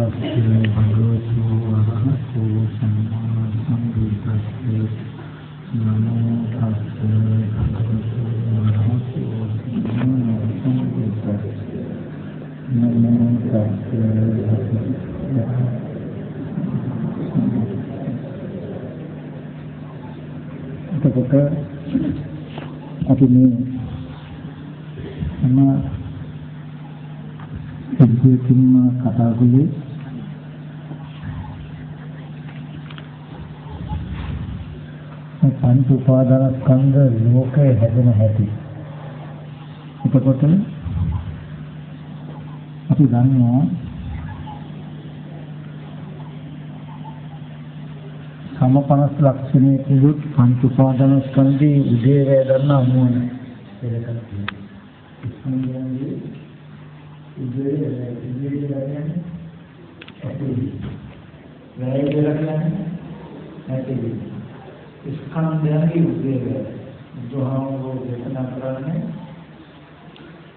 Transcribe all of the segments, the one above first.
තස්සේ භගවතු වරහතෝ සම්මා සම්බුද්දස්සේ නමෝ තස්සේ භගවතු වරහතෝ සම්මා සම්බුද්දස්සේ නමෝ තස්සේ එතකොට අපි මේ සිද්ධියකින්ම කතා කළේ පංච උපාදානස්කන්ධ ලෝකයේ හැදෙන හැටි. එතකොට අපි දන්නවා සමපනස් ලක්ෂණයේ කිව්වොත් පංච උපාදානස්කන්ධයේ උදේ වේ දන්නා මොන ස්කන්ධයන්ගේ උදේවැය දුහාවෝ දේශනා කරන්නේ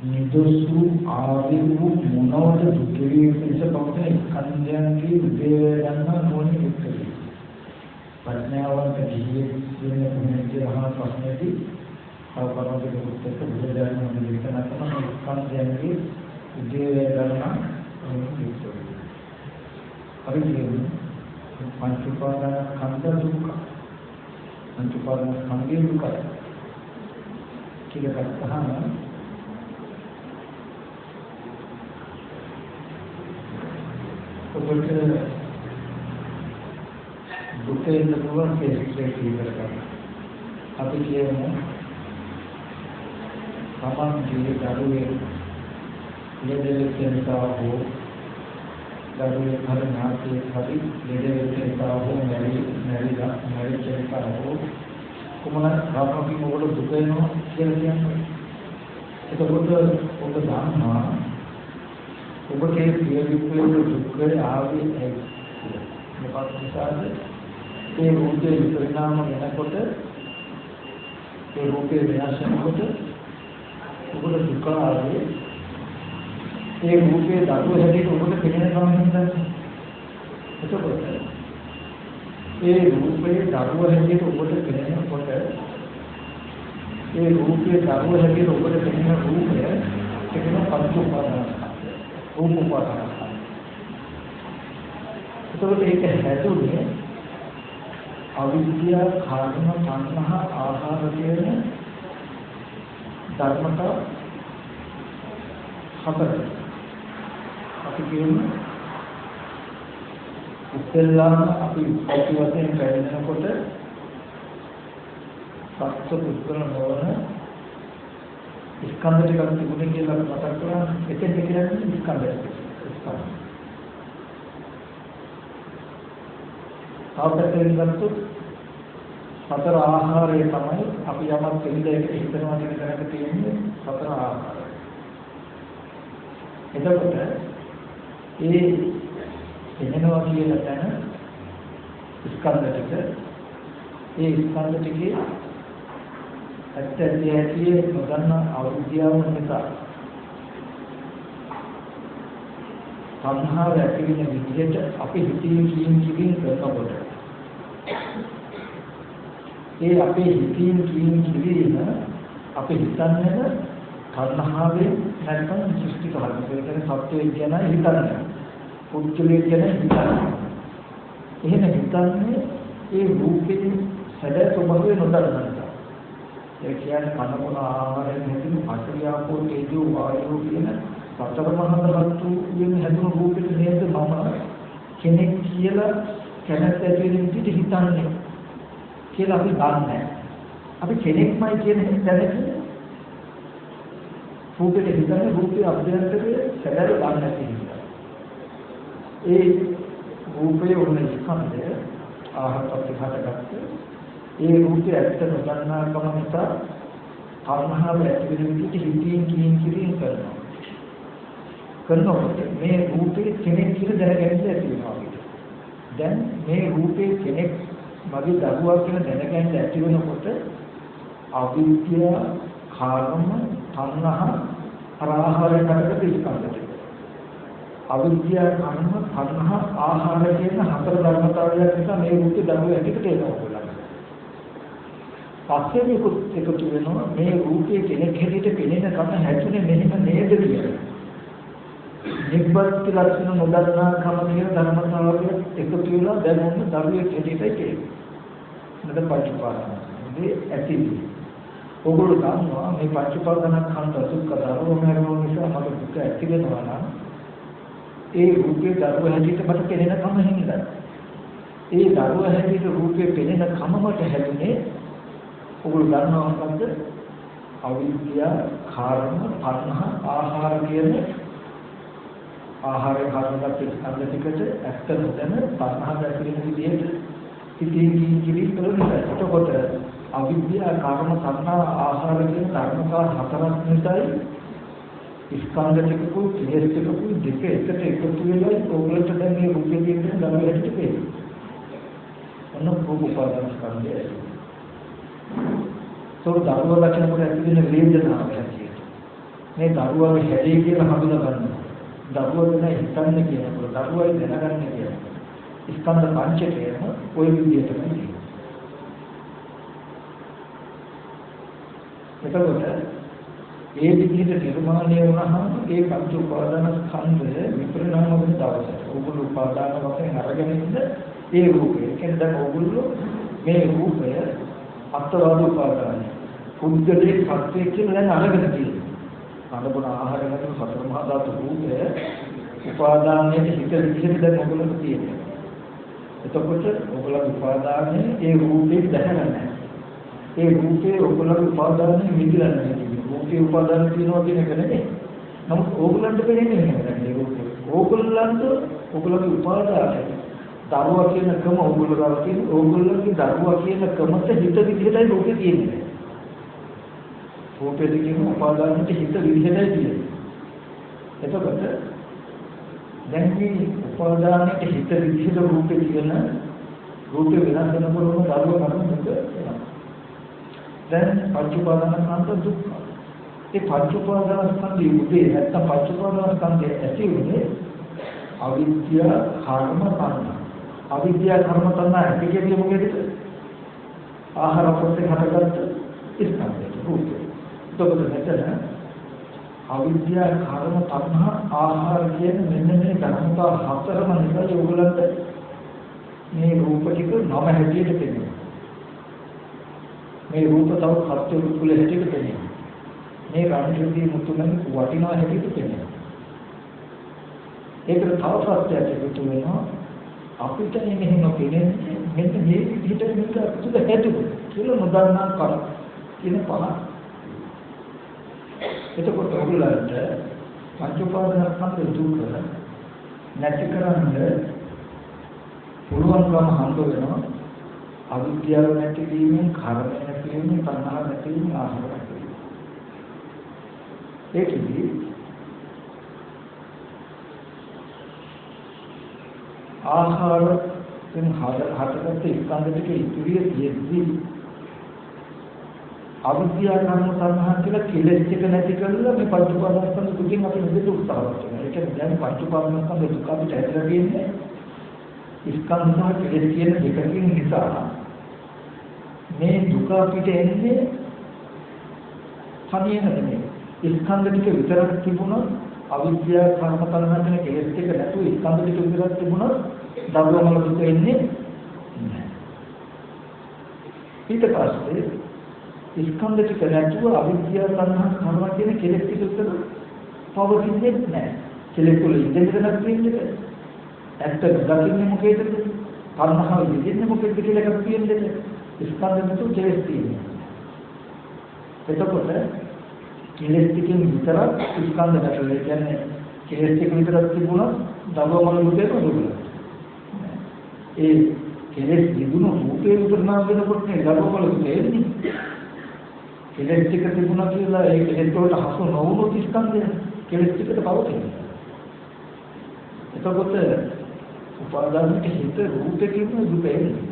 නිදොසු ආවිවු මොනවද දුකේ පිටස පොතේ ස්කන්ධයන්ගේ උදේවැය ගන්න මොනේ එක්කද ප්‍රඥාවන්ත ජීවිතයේ වෙන කෙනෙක්ගේ අහන ප්‍රශ්නේදී අවබෝධයක උත්තර බුදුදහම දේශනා කරන ස්කන්ධයන්ගේ උදේවැය ගන්න මොනේ එක්කද හරි කියන්නේ පංච උපාදාන ස්කන්ධ දුක්ඛ පංච උපාදාන ස්කන්ධේ දුක කියලා ගත්තහම ඔබට දුකේ නතුව කෙසේ කියලා අපි කියමු සමාන්ගේ දරුවේ ලෙඩෙලෙන්සා හෝ දරුවේ භරණාතිය හරි ලෙඩෙලෙන්සා හෝ මැරිච්චෙන්සා හෝ කොමන රාමකී මොකට දුක වෙනවා කියලා කියන්නේ. එතකොට ඔබ දන්නවා ඔබගේ ප්‍රියවිපේ දුක්ඛය ආවේ ඇයි කියලා. මොකක්ද නිසාද? ඒ රූපේ පරිණාම වෙනකොට ඒ රූපේ වෙනස් වෙනකොට ඔබට දුක ආවේ ඒ රූපේ දරුව හැටියට ඔබට පෙනෙන කමින්ද? එතකොට ඒ රූපේ දරුව හැටියට ඔබට පෙනෙනකොට ඒ රූපේ දරුව හැටියට ඔබට පෙනෙන රූපය කියන පංච උපාදාන රූප උපාදාන. එතකොට ඒක හැදුනේ අවිද්‍යාව, කර්ම, සංස්කාර, ආහාර කියන ධර්මතා හතර. අපි කියන්නේ ඉස්සෙල්ලාම අපි උපත් වශයෙන් පැහැදෙනකොට සත්‍ය පුද්ගල නොවන ස්කන්ධ ටිකක් තිබුණේ කියලා මතක් කරා. එතෙන් කියන්නේ ස්කන්ධ ටික. තාපයෙන් ගත්තොත් සතර ආහාරය තමයි අපි යමක් දෙන්න එක හිතනවා කියන තැනක තියෙන්නේ සතර ආහාරය. එතකොට ඒ එනවා කියන තැන ස්කන්ධ ටික ඒ ස්කන්ධ ටිකේ ඇත්තටම නොදන්න අවිද්‍යාව නිසා සංහාර ඇති වෙන විදිහට අපි හිතින් කියින් කරනකොට ඒ අපේ හිතින් කියින් අපි හිතන්නේ තණ්හාවෙන් නැත්නම් දෘෂ්ටි කරන්නේ. ඒ කියන්නේ සත්‍යය කියන හිතන්නේ. පුද්ගලය කියන හිතන්නේ. එහෙම හිතන්නේ ඒ රූපේ සැඩ ස්වභාවය නොදන්නා. ඒ කියන්නේ කනකොන ආහාරයෙන් හැදෙන පස්සියාපෝ තේජෝ වායෝ කියන සතර මහා ධාතු වලින් හැදුණු රූපෙට නේද මම කෙනෙක් කියලා කැමැත්ත ඇති වෙන විදිහට හිතන්නේ කියලා අපි දන්නේ. අපි කෙනෙක්මයි කියන හිතන්නේ රූපෙට හිතන්නේ රූපේ අභ්‍යන්තරයේ සැදැර ගන්න නැති නිසා. ඒ රූපයේ උන ස්කන්ධය ආහාරපත් හටගත්තේ ඒ රූපේ ඇත්ත නොදන්නාකම නිසා තණ්හාව ඇති වෙන විදිහට හිතින් කියින් කරනකොට මේ රූපේ කෙනෙක් කියලා දැනගන්න ඇති වෙනවා. දැන් මේ රූපේ කෙනෙක් මගේ දරුවා කියලා දැනගන්න ඇති වෙනකොට අවිද්‍යාව, කර්ම, තණ්හා, ආහාරයකට ඉස්කන්ධ. අවිද්‍යාව කර්ම තණ්හා ආහාර කියන හතර ධර්මතාවයන් නිසා මේ රූපේ ධර්ම ඇතිකට එනවා ඔයගොල්ලන්. පස්සේ මේක එකතු වෙනවා මේ රූපේ කෙනෙක් හැටියට පෙනෙන කම හැදුනේ මෙහෙම නේද කියලා. නිබ්බත් ලක්ෂණ නොදන්නා කම කියන ධර්මතාවය එකතු වෙලා දැන් මොන ධර්මයේ හැටියටයි කියන්නේ. නේද පටිපාදන. මේ ඇතිවි. ඔගොල්ලෝ දන්නවා මේ පටිපාදන ඛණ්ඩ සුඛ ධර්මවල නිසා මට දුක ඇති වෙනවා නම් ඒ රූපේ ධර්ම හැටියට මට පෙනෙන කම හින්දා. ඒ ධර්ම හැටියට රූපේ පෙනෙන කමකට හැදුනේ ඔගොල්ලෝ දන්නවා මොකද්ද? අවිද්‍යාව, කර්ම, තණ්හා, ආහාර කියන ආහාරය හදගත්ත ස්කන්ධ ටිකට ඇත්ත නොදැන තණ්හා දැකීම විදිහට සිටින් කිවි කරනවා. එතකොට අවිද්‍යාව, කර්ම, තණ්හා, ආහාර කියන ධර්මතා හතරක් නිසායි ස්කන්ධ ටිකකුයි ක්ලේශ ටිකකුයි දෙක එකට එකතු වෙලා ඕගලට දැන් මේ රූපේ තියෙන ධර්ම හැටියට පේනවා. ඔන්න රූප උපාදාන ස්කන්ධය. සෝ ධර්ම ලක්ෂණ කොට ඇති වෙන වේදනාව හැටියට. මේ ධර්මවල හැදී කියලා හඳුනා ගන්නවා. ධර්මවල නැහැ හිතන්නේ කියනකොට ධර්මවල දැනගන්නේ කියනවා. ස්කන්ධ පංචකයම ওই විදිහටම තියෙනවා. එතකොට ඒ විදිහට නිර්මාණය වුණාම ඒ පංච උපාදාන ස්කන්ධය විපරිණාම වෙන දවසට ඕගොල්ලෝ උපාදාන වශයෙන් අරගෙන ඉන්න ඒ රූපය. කියන්නේ දැන් ඕගොල්ලෝ මේ රූපය අත්වාද උපාදානයි. පුද්ගලයේ සත්‍යය කියලා දැන් අරගෙන තියෙනවා. අනුබුණ ආහාර නැතිව සතර මහා ධාතු රූපය උපාදානයේ හිත විදිහට දැන් ඕගොල්ලෝ තියෙනවා. එතකොට ඕගොල්ලෝ උපාදානයේ ඒ රූපේ දැනගන්නේ. ඒ රූපේ ඔයගොල්ලෝ උපාදානයේ මිදලා නැහැ. රූපේ උපාදාන තියනවා කියන එක නෙමෙයි. නමුත් ඕගොල්ලන්ට පෙන්නේ නැහැ මේ රූපේ. ඕගොල්ලන්ගේ උපාදානය දරුවා කියන කම ඕගොල්ලෝ ගාව තියෙන ඕගොල්ලන්ගේ දරුවා කියන කමට හිත විදිහටයි රූපේ තියෙන්නේ. රූපේ කියන උපාදානයට හිත විදිහටයි තියෙන්නේ. එතකොට දැන් මේ උපාදානයට හිත විදිහට රූපේ තියෙන රූපේ වෙනස් වෙනකොට දරුවා කරන දුක එනවා. දැන් පංච උපාදාන ස්කන්ධ දුක්ඛ. ඒ පංච උපාදාන ස්කන්ධය උදේ නැත්තම් පංච උපාදාන ස්කන්ධය ඇති උනේ අවිද්‍යාව, කර්ම, තණ්හා. අවිද්‍යාව, කර්ම, තණ්හා ඇති කියන්නේ මොකේද? ආහාර ප්‍රත්‍ය හටගත්ත ස්කන්ධය රූපය. එතකොට මෙතන අවිද්‍යාව, කර්ම, තණ්හා, ආහාර කියන මෙන්න මේ ධර්මතා හතරම නිසා ඒගොල්ලන්ට මේ රූප ටික නම හැටියට පෙනෙනවා. මේ රූප තව සත්‍ය කුල හැටියට පෙනෙනවා. මේ රාජ්‍යදී මුතුමන් වටිනා හැටියට පෙනෙනවා. ඒකට තව සත්‍යයක් එකතු වෙනවා. අපිට මෙහෙම පෙනෙන්නේ මෙන්න මේ විදිහට මේක අතුල හැදුවා කියලා නොදන්නා කම කියන පහ. එතකොට ඔයගොල්ලන්ට පංච උපාදාන ස්කන්ධ දුක නැති කරන්න පුළුවන්කම හම්බ වෙනවා. අවිද්‍යාව නැතිවීමෙන්, කර්ම නැතිවීමෙන්, තණ්හා නැතිවීමෙන්, ආහාර නැතිවීමෙන්. ඒකදී ආහාරයෙන් හටගත්ත ස්කන්ධ ටික ඉතිරිය තියෙද්දී අවිද්‍යාව, කර්ම, තණ්හා කියලා කෙලෙස් ටික නැති කරලා මේ පංච උපාදාන ස්කන්ධ දුකින් අපි නිදෙන්න උත්සාහවත් වෙනවා. ඒ කියන්නේ දැන් පංච උපාදාන ස්කන්ධ දුක අපිට ඇදලා තියෙන්නේ ස්කන්ධ සහ කෙලෙස් කියන දෙකකින් නිසා මේ දුක අපිට එන්නේ තනියම නෙමෙයි. ස්කන්ධ ටික විතරක් තිබුණොත් අවිද්‍යාව, කර්ම, තණ්හා කියන කෙලෙස් ටික නැතුව ස්කන්ධ ටික විතරක් තිබුණොත් දවවල දුක එන්නේ නැහැ. ඊට පස්සේ ස්කන්ධ ටික නැතුව අවිද්‍යාව, තණ්හා, කර්ම කියන කෙලෙස් ටික විතර පවතින්නේ නැහැ. කෙලෙස් වල ඉඳගෙන තියෙන්නේ ඇත්ත දකින්නේ මොකේද? තණ්හාව විදින්නේ මොකේද කියලා එකක් තියෙන්නේ. ස්කන්ධ නැතුව කෙලෙස් තියෙනවා. එතකොට කෙලෙස් ටිකෙන් විතරක් ස්කන්ධ නැතුව ඒ කියන්නේ කෙලෙස් ටික විතරක් තිබුණා දවවල දුකේ දුක. ඒ කෙලෙස් දිනුන රූපේ විතරනා වෙනකොට නේ දවවල දුක එන්නේ. කෙලෙස් ටික තිබුණා කියලා ඒ කෙලෙස් වලට හසු නොවුණු ස්කන්ධය කෙලෙස් ටිකට පවතිනවා. එතකොට උපාදානයේ හිත රූපේ කියන දුක එන්නේ.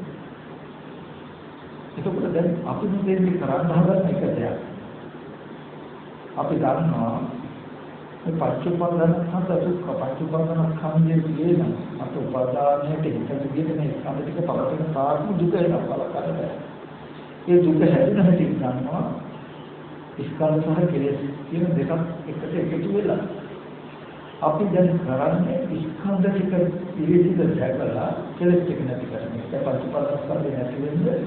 එතකොට දැන් අපි මේ කරන්න හදන එක දෙයක්. අපි ගන්නවා මේ පංච උපාදානස්කන්ධ දුක්ඛ පංච උපාදානස්කන්ධයේ කියන අත උපාදානයේ හිතට කියන මේ ස්කන්ධ ටික පවතින සාර්ථක දුක වෙනවා බලකරද. ඒ දුක හැදෙන හැටි ගන්නවා ස්කන්ධ සහ කෙලෙස් කියන දෙකක් එකට එකතු වෙලා. අපි දැන් කරන්නේ ස්කන්ධ ටික ඉරිසිද දැකලා කෙලෙස් ටික නැති කරන්නේ. ඒ පංච උපාදානස්කන්ධය නැති වෙන්නේ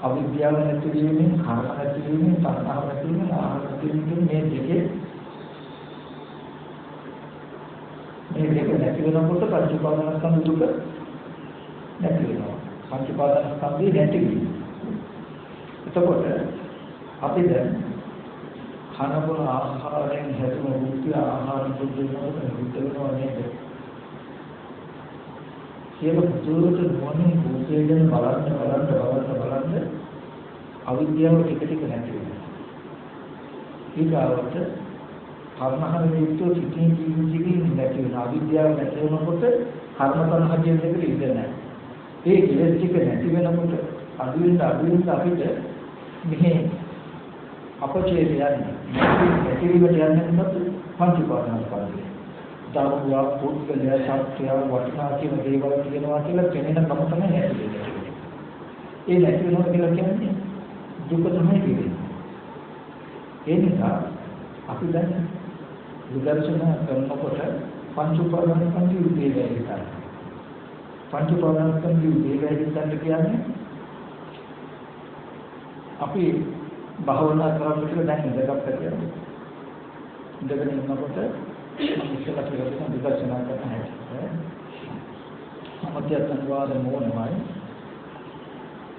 අවිද්‍යාව නැති වීමෙන්, කර්ම නැති වීමෙන්, සංස්කාර නැති වීමෙන්, ආහාර නැති වීමෙන් මේ දෙකේ මේ දෙක නැති වෙනකොට පංච උපාදානස්කන්ධ දුක නැති වෙනවා. පංච උපාදානස්කන්ධය නැති වෙනවා. එතකොට අපි දැන් කනබුන ආහාරයෙන් හැදුණු රූපය ආහාර දුක් වෙනකොට නිරුද්ධ වෙනවා නේද? සියලු පුදුරට මොනින් රූපය ගැන බලන්න අවිද්‍යාව ටික ටික නැති වෙනවා. ඊගාවට කර්මහන වේත්තෝ සිටින් ජීවිතේ නැති වෙනවා. අවිද්‍යාව නැති වෙනකොට කර්ම සංහාජයෙන් දෙක ඉඳ නැහැ. ඒ කෙලෙස් ටික නැති වෙනකොට අදුවෙන් අපිට මෙහි අපචේතයන් නැතිවීමට යන්නේ මොකද? පංච උපාදානස්කන්ධය. දරුවා පුද්ගලයා සත්‍යය වටිනා කියන දේවල් කියනවා කියලා පෙනෙන කම තමයි නැති වෙන්නේ. ඒ නැති වෙනවා කියලා කියන්නේ දුක තමයි කියන්නේ. ඒ නිසා අපි දැන් විදර්ශනා කරනකොට පංච උපාදානස්කන්ධය උදේවැය හිතන්න. පංච උපාදානස්කන්ධය උදේවැය හිතන්න කියන්නේ අපි භාවනා කරන්න කියලා දැන් ඉඳගත්තා කියන්නේ. ඉඳගෙන ඉන්නකොට ඉස්සලා කියලා විදර්ශනා කරන හැටි. සමථය සංවාද මොනමයි.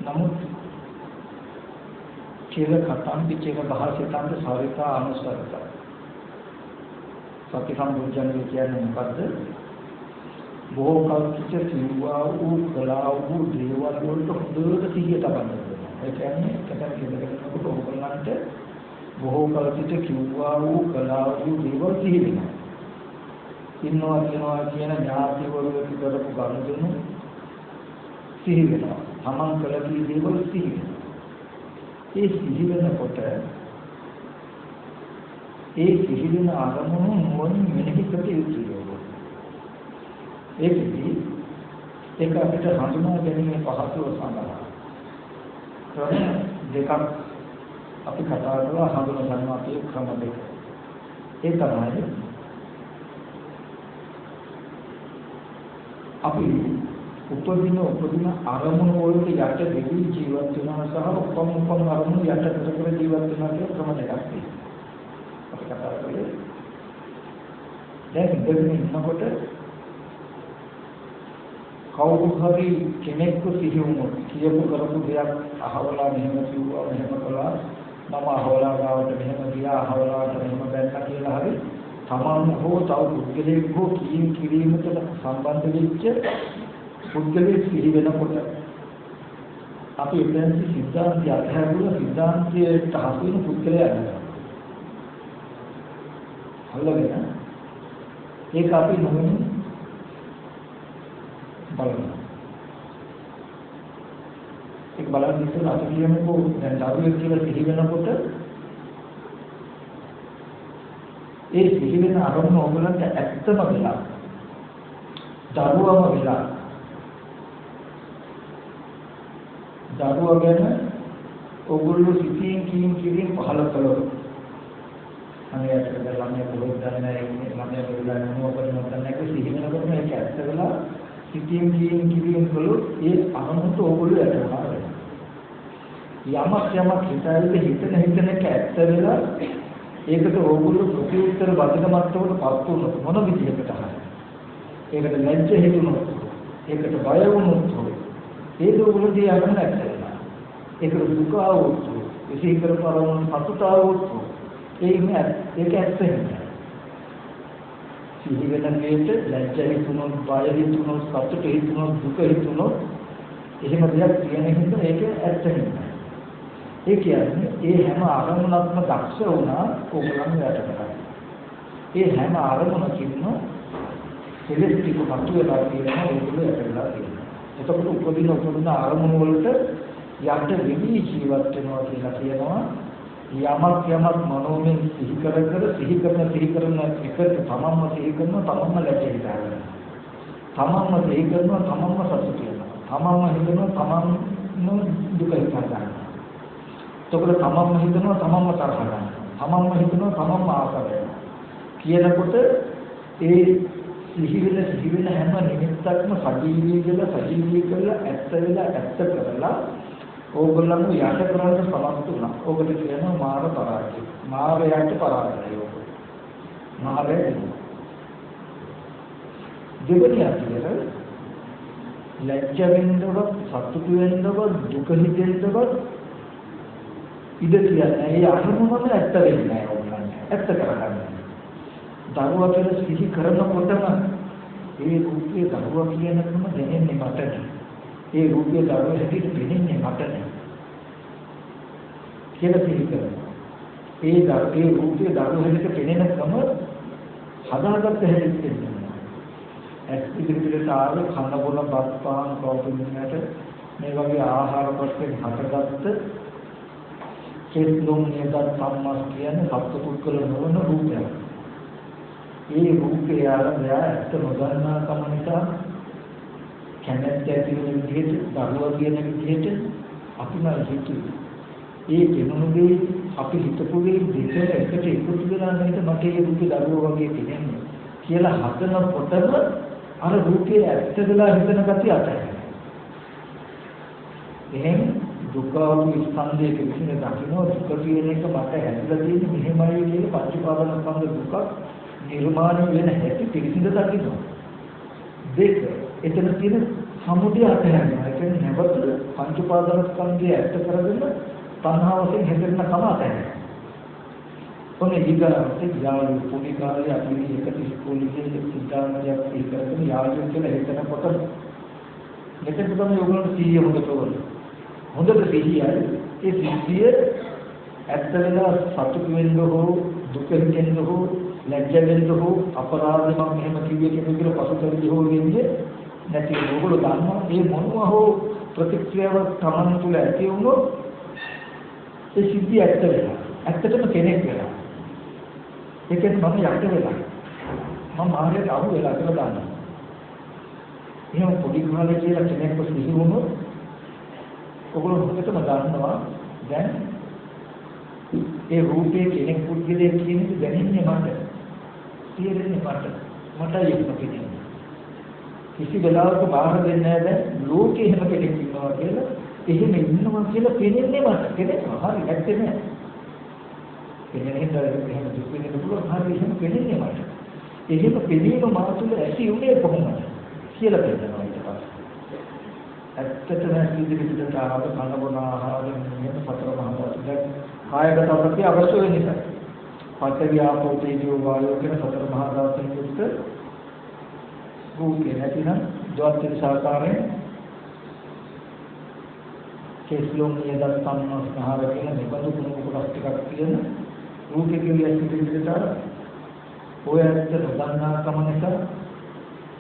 නමුත් චේල කතම්පි චේල භාසිතාන්ත සාරිකා අනුසරත. සති සම්බුද්ධයන් කියන්නේ මොකද්ද? බොහෝ කල් කිච්ච සිව්වා වූ කලාව වූ දේවල් වලට හොඳට සිහිය තබන්න. ඒ කියන්නේ කතර කියනකොට ඔයගොල්ලන්ට බොහෝ කල් සිට කිව්වා වූ කලාව වූ දේවල් සිහි වෙනවා. ඉන්නවා කියන ඥාතිවරු කරපු ගනුදෙනු සිහි වෙනවා. තමන් කළ කී දේවල් සිහි වෙනවා. ඒ සිහි වෙනකොට ඒ සිහි වෙන ආරමුණු මොනින් මෙනෙහි කර යුතුයි. ඒකදී ඒක අපිට හඳුනා ගැනීම පහසුව සඳහා ක්‍රම දෙකක් අපි කතා කරලා හඳුනා ගන්නවා කියන ක්‍රම දෙක. ඒ තමයි අපි උපදින අරමුණු වලට යට දෙවි ජීවත් වෙනවා සහ උපම් අරමුණු යට කර ජීවත් වෙනවා කියන ක්‍රම දෙකක් තියෙනවා. අපි කතා කරන්නේ දැන් ඉඳගෙන ඉන්නකොට කවුරු හරි කෙනෙක්ව සිහි වුණොත් කියපු කරපු දෙයක් අහවලා මෙහෙම කිව්වා මෙහෙම කළා මම අහවලා ගාවට මෙහෙම ගියා අහවලාට මෙහෙම බැලුවා කියලා හරි තමන් හෝ තව පුද්ගලයෙක් හෝ කිරීමකට සම්බන්ධ වෙච්ච පුද්ගලයෙක් සිහි වෙනකොට අපි එතන සිද්ධාන්තය අධ්‍යාත්මික සිද්ධාන්තයට හසු වෙන පුද්ගලයා වෙනවා. හලගෙන ඒක අපි නොවෙන බලන්න. ඒක බලන්න ඉස්සෙල්ලා අපි කියමුකෝ දැන් දරුවෙක් කියලා සිහි වෙනකොට ඒ සිහි වෙන අරමුණ ඔයගලන්ට ඇත්තම වෙලා දරුවම වෙලා දරුවා ගැන ඔයගොල්ලෝ සිතින් කියින් පහල කළොත් අනේ ඇත්තට ළමයා පොරොත් ගන්න ළමයා පොරොත් මොනවද නැක සිහි වෙනකොට මේක ඇත්ත වෙලා සිතින් කියින් කළොත් ඒ අරමුණට ඔයගොල්ලෝ ඇතුළා වෙනවා. යමක් හිතන එක ඇත්ත වෙලා ඒකට ඕගොල්ලෝ ප්‍රතිඋත්තර වදින මට්ටමකට පත් වුණොත් මොන විදිහකට හරි ඒකට ලැජ්ජ හිතුනොත් ඒකට බය වුණොත් ඒක ඕගොල්ලෝ දිහාගෙන නැත්නම් ඒකට දුක આવොත් විශේෂ කරපරවන සතුට આવොත් ඒක ඇත්ත නෙමෙයි. සිහි වෙන දෙයට ලැජ්ජ හිතුනොත් බය හිතුනොත් සතුට හිතුනොත් දුක හිතුනොත් එහෙම දෙයක් කියන හින්දා ඒක ඇත්ත නෙමෙයි. ඒ කියන්නේ ඒ හැම ආරමුණක්ම දක්ෂ වුණා ඕගොල්ලන් යට කරා. ඒ හැම ආරමුණකින්ම කෙලෙස් ටික මතුවලා තියෙනවා ඒගොල්ලෝ යට වෙලා තියෙනවා. එතකොට උපදින ආරමුණු වලට යට වෙවි ජීවත් වෙනවා කියලා කියනවා යමක් මනෝමය සිහි කරන එකට තමන්ම සිහි කරනවා තමන්ම ලැජ්ජ හිතාගෙන. තමන්ම සිහි කරනවා තමන්ම සතුටු වෙනවා. තමන්ම හිතනවා තමන්ම දුක හිතා ගන්නවා. එතකොට තමන්ම හිතනවා තමන්ම තරහ ගන්නවා. තමන්ම හිතනවා තමන්ම ආස වෙනවා. කියනකොට ඒ සිහි වෙන හැම නිමිත්තක්ම සජීවී කරලා ඇත්ත කරලා ඕගොල්ලන්ව යට කරන්න සමත් වුණා. ඕකට කියනවා මාර පරාජය. මාරයට පරාජය. මාරය දෙවෙනි අතිර ලැජ්ජ වෙන්නවත් සතුටු වෙන්නවත් දුක හිතෙන්නවත් ඉඩ තියන්නේ. ඒ අරමුණම ඇත්ත වෙන්නේ නැහැ ඕගොල්ලන්. ඇත්ත කරගන්න. දරුවා කියලා සිහි කරනකොටම ඒ රූපයේ දරුවා කියනකම දැනෙන්නේ මට. ඒ රූපයේ දරුවා හැටියට පෙනෙන්නේ මට කියලා සිහි කරනවා. ඒ රූපයේ දරුවා හැටියට පෙනෙනකම හදාගත්ත හැටියට පෙනෙනවා. ඇස් ඉදිරියට ආවේ කන බොන බත් පාන් කෝපින්නට මේ වගේ ආහාර පස්සේ හටගත්ත කෙස්ලොම් නේද සම්මස් කියන්නේ සත්පුද්ගල නොවන රූපයක්. ඒ රූපය ආරම්භය ඇත්ත නොදන්නා කම නිසා කැමැත්ත ඇති වෙන විදිහට දරුවා කියන විදිහට අපිම හිතුවේ. ඒ කෙනුනේ අපි හිතපු දේ දෙක එකට එකතු වෙලා නේද මට ඒ රූපේ දරුවා වගේ පේන්නේ කියලා හදනකොටම අර රූපේ ඇත්ත වෙලා හිතන ගතිය අතහැරෙනවා. එහෙන් දුක ස්කන්ධයේ කිසිම දකින්න දුක කියන එක මට හැදලා තියෙන්නේ මෙහෙමයි කියලා පංච උපාදානස්කන්ධ දුක නිර්මාණය වෙන හැටි පිළිසිඳ දකින්න. දෙක එතන තියෙන සමුදය අතහැරෙනවා. ඒ කියන්නේ නැවත පංච උපාදානස්කන්ධය ඇත්ත කරගෙන තණ්හාවෙන් හැදෙන්න කම අතහැරෙනවා. ඔන්න ඊගාට යාළු පොඩි කාලේ අපි එකට ඉස්කෝලේ සිතාමයක් ඉස්සරගෙන යාළුවෝ කියලා හිතනකොට මෙතන තමයි ඔයගොල්ලෝ සිහිය හොඳට ඕන. හොඳට සිහියයි ඒ සිහිය ඇත්ත වෙලා සතුටු වෙන්න හෝ දුක හිතෙන්න හෝ ලැජ්ජ වෙන්න හෝ අපරාධ මම මෙහෙම කිව්වේ කියලා පසුතැවිලි හෝ වෙන්නේ නැති ඕගොල්ලෝ දන්නවා මේ මොනවා හෝ ප්‍රතික්‍රියාවක් Taman තුල ඇති වුණොත් ඒ සිද්ධිය ඇත්ත වෙලා ඇත්තටම කෙනෙක් වෙලා ඒකෙන් මම යට වෙලා මම මාර්ගයට අහු වෙලා කියලා දන්නවා. එහෙනම් පොඩි කාලේ කියලා කෙනෙක්ව සිහි වුණොත් ඔගොල්ලෝ හොඳටම දන්නවා දැන් ඒ රූපේ කෙනෙක් පුද්ගලයෙක් කියන එක දැනෙන්නේ මට. තේරෙන්නේ මට ඒක පිටින්. කිසි වෙලාවක බාහිර දෙන්නේ නැහැ දැන් ලෝකේ හැම කෙනෙක් ඉන්නවා කියලා එහෙම ඉන්නවා කියලා පේන්නේ මට. කෙනෙක් හරි නැත්තේ නෑ. එන්නේ එහෙම දුක් වෙන්න පුළුවන් හරි එහෙම පේන්නේ මට. එහෙම පෙනීම මාතුල ඇති උනේ කොහොමද කියලා කියනවා ඊට පස්සේ. ඇත්තටම ඉදිරියට ආව කන බොන ආහාර මෙන්න සතර මහා ධාතු දැන් කායගත ප්‍රති අවශ්‍ය වෙන නිසා පඨවි ආපෝ තේජෝ වායෝ කියන සතර මහා ධාතුන් යුක්ත රූපේ නැතිනම් ද්වාත්‍ය සාකාරයෙන් කෙස්ලොම් නියද සම්මස්හාර කියන නිබඳු කුණු කොටස් ටිකක් තියෙන රූපේ කියලා ඉදිරියට ඔය ඇත්ත නොදන්නා කම නිසා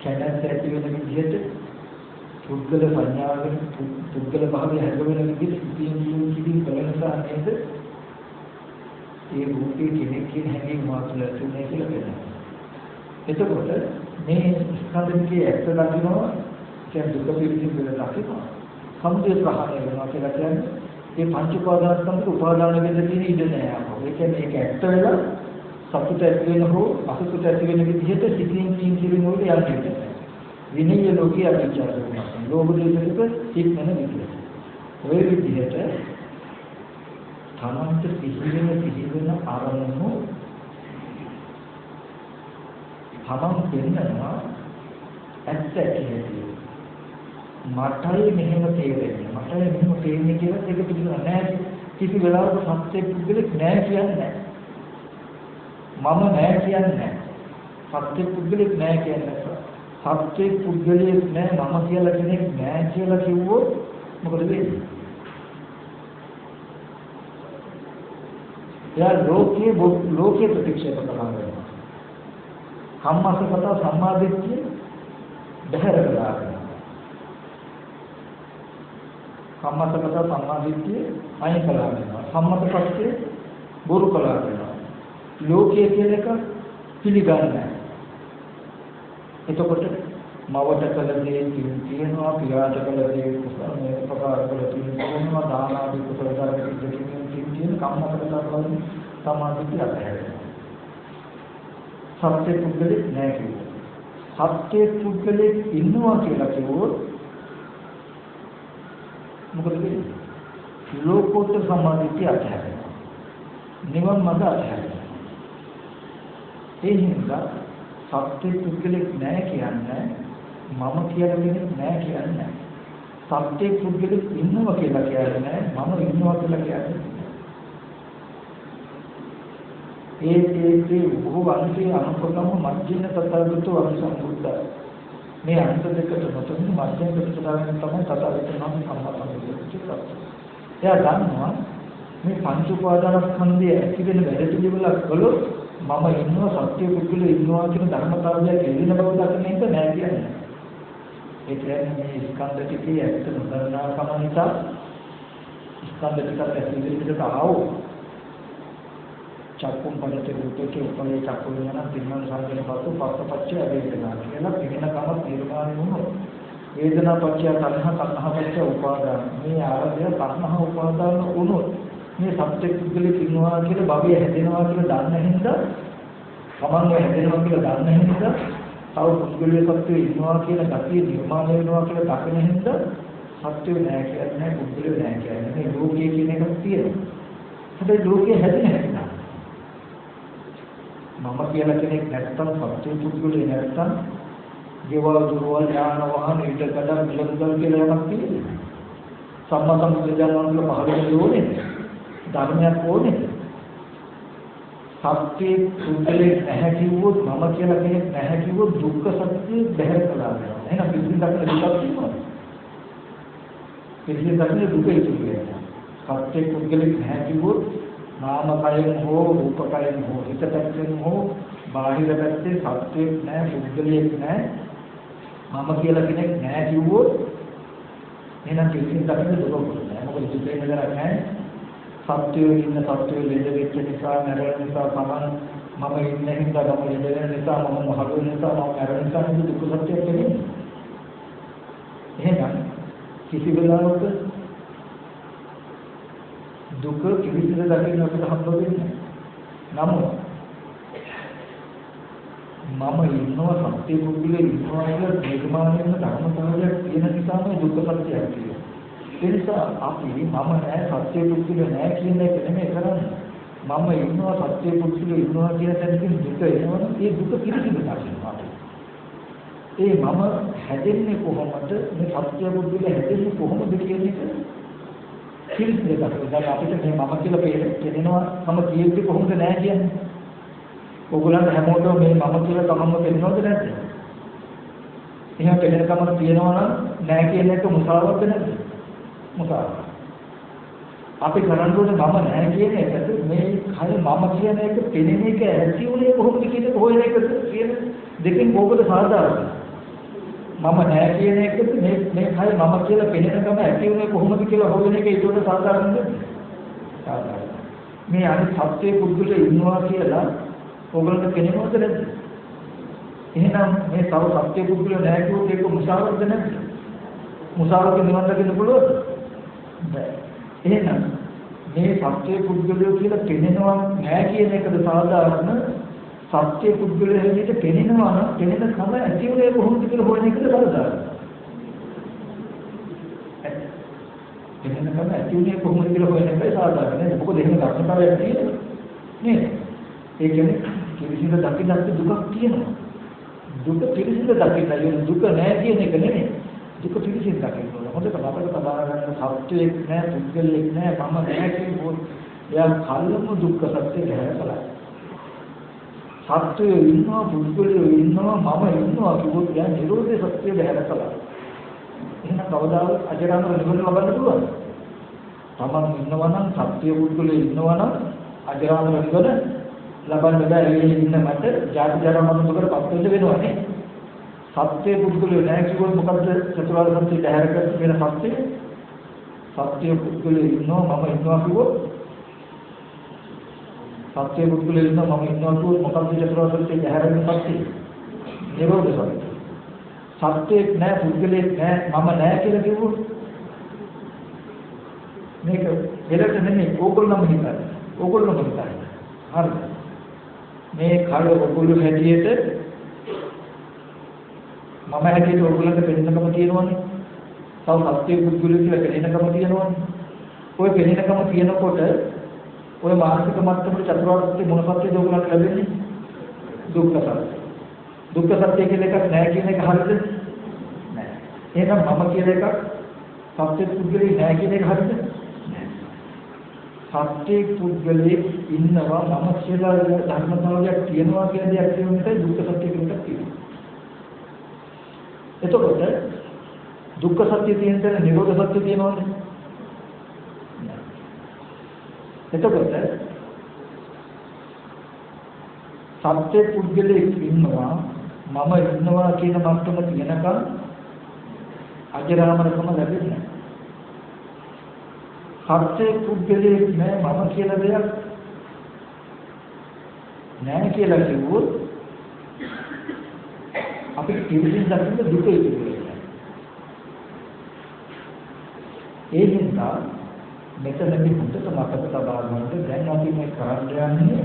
කැඩැත් ඇති වෙන විදිහට පුද්ගල සංඥාවෙන් පුද්ගල භාවය හැදෙන විදිහට සිටින් කිසිම බලනසා නේද ඒ රූපේ කෙනෙක් කියන හැඟීම මාතුල තුනේ කියලා කියනවා. එතකොට මේ ස්කන්ධයේ ඇත්ත දකින්නවා කියන දුක පිළිසින් වෙලා දකින්නවා. සමුදය ප්‍රහාණය වෙනවා කියලා කියන්නේ මේ පංච උපාදානස්කන්ධ උපාදාන වෙන්න තියෙන ඉඩ නෑ අපෝ. ඒ කියන්නේ ඒක ඇත්ත වෙලා සතුට ඇති වෙන හෝ අසතුට ඇති වෙන විදිහට සිටින් කිසිම වල යන්නේ. විනය ලෝකයේ අවිචාර කරනවා. ලෝභ දේශක ඉක්මන විදිහට. ඔය විදිහට තමන්ට සිහිවෙන ආරම්භු තමන් දෙන්නවා ඇත්ත ඇති. මටයි මෙහෙම තේරෙන්නේ. මටයි මෙහෙම තේරෙන්නේ කියලා ඒක පිළිගන්න නෑ. කිසි වෙලාවක සත්‍ය පුද්ගලෙක් නෑ කියන්නේ නෑ. මම නෑ කියන්නේ නෑ. සත්‍ය පුද්ගලෙක් නෑ කියන්නේ සත්‍ය පුද්ගලයෙක් නෑ මම කියලා කෙනෙක් නෑ කියලා කිව්වොත් මොකද වෙන්නේ? එයා ලෝකයේ ප්‍රතික්ෂේප කරනවා. කම්මසගත සම්මාදිට්ඨිය බහැර කරලා. කම්මසගත සම්මාදිට්ඨිය අයින් කළා වෙනවා. සම්මතපස්සේ බොරු කළා කියලා. ලෝකයේ කියන එක පිළිගන්නේ නැහැ. එතකොට මවට කළ දේ තියෙනවා, පියාට කළ දේ කුසල මේ ප්‍රකාර කළ තියෙනවා, දාන ආදී කුසල ධර්ම දෙකකින් තියෙන කම්මකරතාවලින් සමාධිය අතහැරෙනවා. සත්‍ය පුද්ගලෙක් නැහැ කිව්වා. සත්‍ය පුද්ගලෙක් ඉන්නවා කියලා කිව්වොත් මොකද වෙන්නේ? ලෝකෝත්තර සමාධිය අතහැරෙනවා. නිවන් මඟ අතහැරෙනවා. ඒ හින්දා සත්‍ය පුද්ගලෙක් නැහැ කියන්නේ මම කියලා කෙනෙක් නැහැ කියන්නේ. සත්‍ය පුද්ගලෙක් ඉන්නවා කියලා කියන්නේ මම ඉන්නවා කියලා කියන්නේ. ඒ බොහෝ අන්තිම අනුකම්ම මධ්‍යන තථාගතෝ අනුසම්බුද්ධ. මේ අන්ත දෙකට මතුන් මධ්‍යන ප්‍රතිපදාවෙන් තමයි තථාගතයන් සම්මතන්නේ කියලා. එයා දන්නවා මේ පංච උපාදානස්කන්ධය ඇති වෙන වැඩ පිළිවෙලක් කළොත් මම ඉන්නවා සත්‍ය පුද්ගලෙ ඉන්නවා කියන ධර්මතාවය එළින බව දකින්න එක නෑ කියන්නේ. ඒ කියන්නේ මේ ස්කන්ධ ටිකේ ඇත්ත නොදන්නා කම නිසා ස්කන්ධ ටික ඇති විදිහට ආවෝ. චක්කුම් පදේ රූපකේ උපලේ චක්කුම් යන තින්නන් සංකේත පසු පස්සපච්චය වේදනා කියලා පිළින කම තීරණය වුණොත් වේදනා පච්චය තණ්හා පච්චය උපාදාන මේ ආරම්භය තණ්හා උපාදාන වුණොත් මේ සත්‍ය පුද්ගලෙක් ඉන්නවා කියලා භවය හැදෙනවා කියලා දන්න හින්දා සමන්ව හැදෙනවා කියලා දන්න හින්දා තව පුද්ගලයෙක් සත්‍ය ඉන්නවා කියලා ගතිය නිර්මාණය වෙනවා කියලා දකින හින්දා සත්‍ය නෑ කියන්නේ පුද්ගලය නෑ කියන්නේ මේ ලෝකයේ කියන එකක් තියෙනවා. හැබැයි ලෝකයේ හැදෙන හැටි මම කියලා කෙනෙක් නැත්තම් සත්‍ය පුද්ගලයෙක් නැත්තම් ජීවල දුරවල් ඥාන වහන ඊට කඩන් මිලමුදල් කියලා එකක් තියෙනවා. සම්මතම් දෙජානවල පහළ වෙන්නේ ඕනේ. ධර්මයක් ඕනේ. සත්‍ය පුද්ගලයෙක් නැහැ කිව්වොත් මම කියලා කෙනෙක් නැහැ කිව්වොත් දුක්ඛ සත්‍ය බැහැර කළා වෙනවා. එහෙනම් පිළිසින් දක්න දුකක් තියෙනවා. පිළිසින් දක්න දුක ඉතිරියනවා. සත්‍ය පුද්ගලයෙක් නැහැ කිව්වොත් නාම කයෙන් හෝ රූප කයෙන් හෝ හිත පැත්තෙන් හෝ බාහිර පැත්තේ සත්‍ය නැහැ පුද්ගලයෙක් නැහැ මම කියලා කෙනෙක් නැහැ කිව්වොත් එහෙනම් පිළිසින් දක්න දුක නැහැ. මොකද දුකේ නේද නැහැ. සත්‍යයේ ඉන්න සත්‍යයේ ලෙඩ වෙච්ච නිසා මරණ නිසා සමන් මම ඉන්නේ හින්දා මම ලෙඩ වෙන නිසා මම මහලු වෙන නිසා මම මරණ නිසා නේද දුක සත්‍යයක් වෙන්නේ. එහෙනම් කිසි වෙලාවක දුක කිසිද දකින්න අපිට හම්බ වෙන්නේ නැහැ. නමුත් මම ඉන්නවා සත්‍ය පුද්ගලෙ ඉන්නවා කියලා නිර්මාණය වෙන ධර්මතාවයක් තියෙන නිසා මේ දුක සත්‍යයක් තියෙනවා. ඒ නිසා අපි මම නෑ සත්‍ය පුද්ගලය නෑ කියන එක නෙමෙයි කරන්නේ. මම ඉන්නවා සත්‍ය පුද්ගලය ඉන්නවා කියන තැනකින් දුක එනවා. ඒ දුක පිළිසිඳ ගන්නවා. ඒ මම හැදෙන්නේ කොහොමද? මේ සත්‍ය පුද්ගලය හැදෙන්නේ කොහොමද කියන එක පිළිසිඳ ගන්නවා. දැන් අපිට මේ මම කියලා පේනවා මම කියෙන්නේ කොහොමද නෑ කියන්නේ. ඕගොල්ලන්ට හැමෝටම මේ මම කියලා තමන්ම පේනවද නැද්ද? එහෙනම් පේනකම තියෙනවා නම් නෑ කියන එක මුසාවක්ද නැද්ද? මොකක්ද අපි කරන්න ඕනේ මම නැහැ කියන එකට මේ කය මම කියන එක පෙනෙන එක ඇති උනේ කොහොමද කියන එක හොයන එක කියන දෙකෙන් කොහොමද සාධාරණ මම නැහැ කියන එකට මේ කය මම කියලා පෙනෙනකම ඇති උනේ කොහොමද කියලා හොයන එක ඊට වඩා සාධාරණද සාධාරණ මේ අනිත් සත්‍ය පුද්ගලයා ඉන්නවා කියලා ඕගොල්ලෝ පෙනෙනවද නැද්ද එහෙනම් මේ තව සත්‍ය පුද්ගලයා නැහැ කියුවොත් ඒක මුසාවක්ද නැද්ද මුසාවක නිවන් දකින්න පුළුවන්ද එහෙනම් මේ සත්‍ය පුද්ගලයෝ කියලා පෙනෙනවා නෑ කියන එකද සාධාරණ සත්‍ය පුද්ගලයෝ හැටියට පෙනෙනවා නම් පෙනෙන කම ඇති උනේ කොහොමද කියලා හොයන එකද සාධාරණ පෙනෙන කම ඇති උනේ කොහොමද කියලා හොයන එකයි සාධාරණ නේද මොකද එහෙම ලක්ෂණතාවයක් තියෙනවා නේද ඒ කියන්නේ කිසිම දකින්නත් දුකක් තියෙනවා දුක පිළිසිඳ දකින්න දුක නෑ කියන එක නෙමෙයි දුක පිළිසිඳ දකින්න ඕන. හොඳට මතක තබා ගන්න සත්‍යයක් නෑ, පුද්ගලයෙක් නෑ, මම නෑ කියනකොට එයා කල්ලම දුක්ඛ සත්‍ය ගැහැරලා. සත්‍යය ඉන්නවා, පුද්ගලයෝ ඉන්නවා, මම ඉන්නවා කියනකොට එයා නිරෝධ සත්‍ය ගැහැරලා. එහෙනම් කවදාවත් අජරාමර නිවන ලබන්න පුළුවන්ද? තමන් ඉන්නවා නම් සත්‍ය පුද්ගලයෝ ඉන්නවා නම් අජරාමර නිවන ලබන්න බෑ. ඒ ඉන්න මට ජාති ජරා මරණ දුකට පත් වෙන්න වෙනවා නේ. සත්‍ය පුද්ගලයෝ නැහැ කිව්වොත් මොකද්ද චතුරාර්ය සත්‍ය දැහැර කරන වෙන සත්‍ය? සත්‍ය පුද්ගලයෝ ඉන්නවා මම ඉන්නවා කිව්වොත් සත්‍ය පුද්ගලයෝ ඉන්නවා මම ඉන්නවා කියුවොත් මොකක්ද චතුරාර්ය සත්‍ය ගැහැරෙන්න සත්‍ය නිරෝධ සත්‍ය සත්‍යෙත් නෑ පුද්ගලයෙක් නෑ මම නෑ කියලා කිව්වොත් මේක දෙලට නෙමෙයි ඕගොල්ලෝම හිතන්නේ ඕගොල්ලෝම හිතන්නේ හරිද මේ කය ඔගොල්ලෝ හැටියට මම හැටියට ඕගොල්ලන්ට පෙන්නකම තියෙනවනේ තව සත්‍ය පුද්ගලයෙක් කියලා පෙන්නකම තියෙනවනේ ඔය පෙන්නකම තියෙනකොට ඔය මානසික මට්ටමේ චතුරාර්ය සත්‍ය මොන සත්‍යද ඔයගොල්ලන්ට ලැබෙන්නේ දුක්ඛ සත්‍ය. දුක්ඛ සත්‍ය කියලා එකක් නැහැ කියන එක හරියද? නැහැ. එහෙනම් මම කියලා එකක් සත්‍ය පුද්ගලෙ නැහැ කියන එක හරියද? නැහැ. සත්‍ය පුද්ගලෙ ඉන්නවා මම කියලා ධර්මතාවයක් තියෙනවා කියන දෙයක් කියන එක දුක්ඛ සත්‍ය කියන එකක් තියෙනවා. එතකොට දුක්ඛ සත්‍ය තියෙන තැන නිරෝධ සත්‍ය තියෙනවද? එතකොට සත්‍ය පුද්ගලෙක් ඉන්නවා මම ඉන්නවා කියන මට්ටම තියෙනකන් අජරාමරකම ලැබෙන්නේ නැහැ. සත්‍ය පුද්ගලෙක් නෑ මම කියලා දෙයක් නෑ කියලා කිව්වොත් අපිට කිසිම දකින්න දුක ඉතිරෙන්නේ. ඒ නිසා මෙතනදී හොඳට මතක තබා ගන්න දැන් අපි මේ කරන්න යන්නේ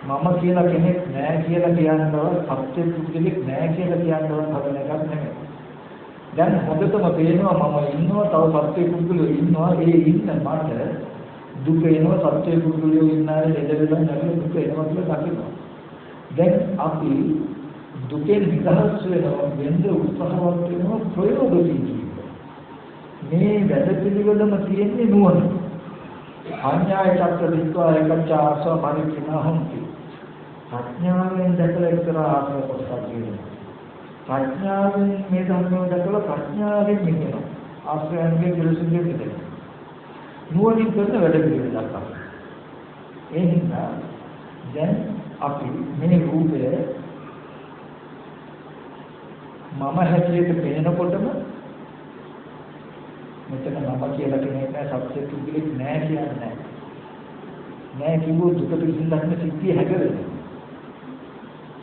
මම කියලා කෙනෙක් නෑ කියලා කියනව සත්‍ය පුද්ගලෙක් නෑ කියලා කියනව හදන එකක් නෙමෙයි. දැන් හොඳටම පේනවා මම ඉන්නවා තව සත්‍ය පුද්ගලයෝ ඉන්නවා ඒ ඉන්න මට දුක එනවා සත්‍ය පුද්ගලයෝ ඉන්නානේ ලෙඩ වෙලා නැගලා දුක එනවා කියලා දකිනවා. දැන් අපි දුකෙන් නිදහස් වෙනවා වෙන්න උත්සාහවත් වෙනවා ප්‍රයෝගශීලී. මේ වැඩ පිළිවෙලම තියෙන්නේ නුවණ. අඥාය චක්‍ර විස්වා එකච්ච ආසව පරික්ෂණහොන්ති. ප්‍රඥාවෙන් දැකලා ඉතර ආසව කොටසක් කියනවා. ප්‍රඥාවෙන් මේ ධර්මය දැකලා ප්‍රඥාවෙන් මිදෙනවා. ආශ්‍රයන්ගේ කෙලෙසුන්ගේ මිදෙනවා. නුවණින් කරන වැඩ පිළිවෙලක් තමයි. ඒ නිසා දැන් අපි මේ රූපය මම හැටියට පේනකොටම මෙතන මම කියලා කෙනෙක් නෑ සත්‍ය පුද්ගලෙක් නෑ කියන්නේ නෑ කිව්වොත් දුක පිළිසින් දකින්න සිද්ධිය හැදෙනවා.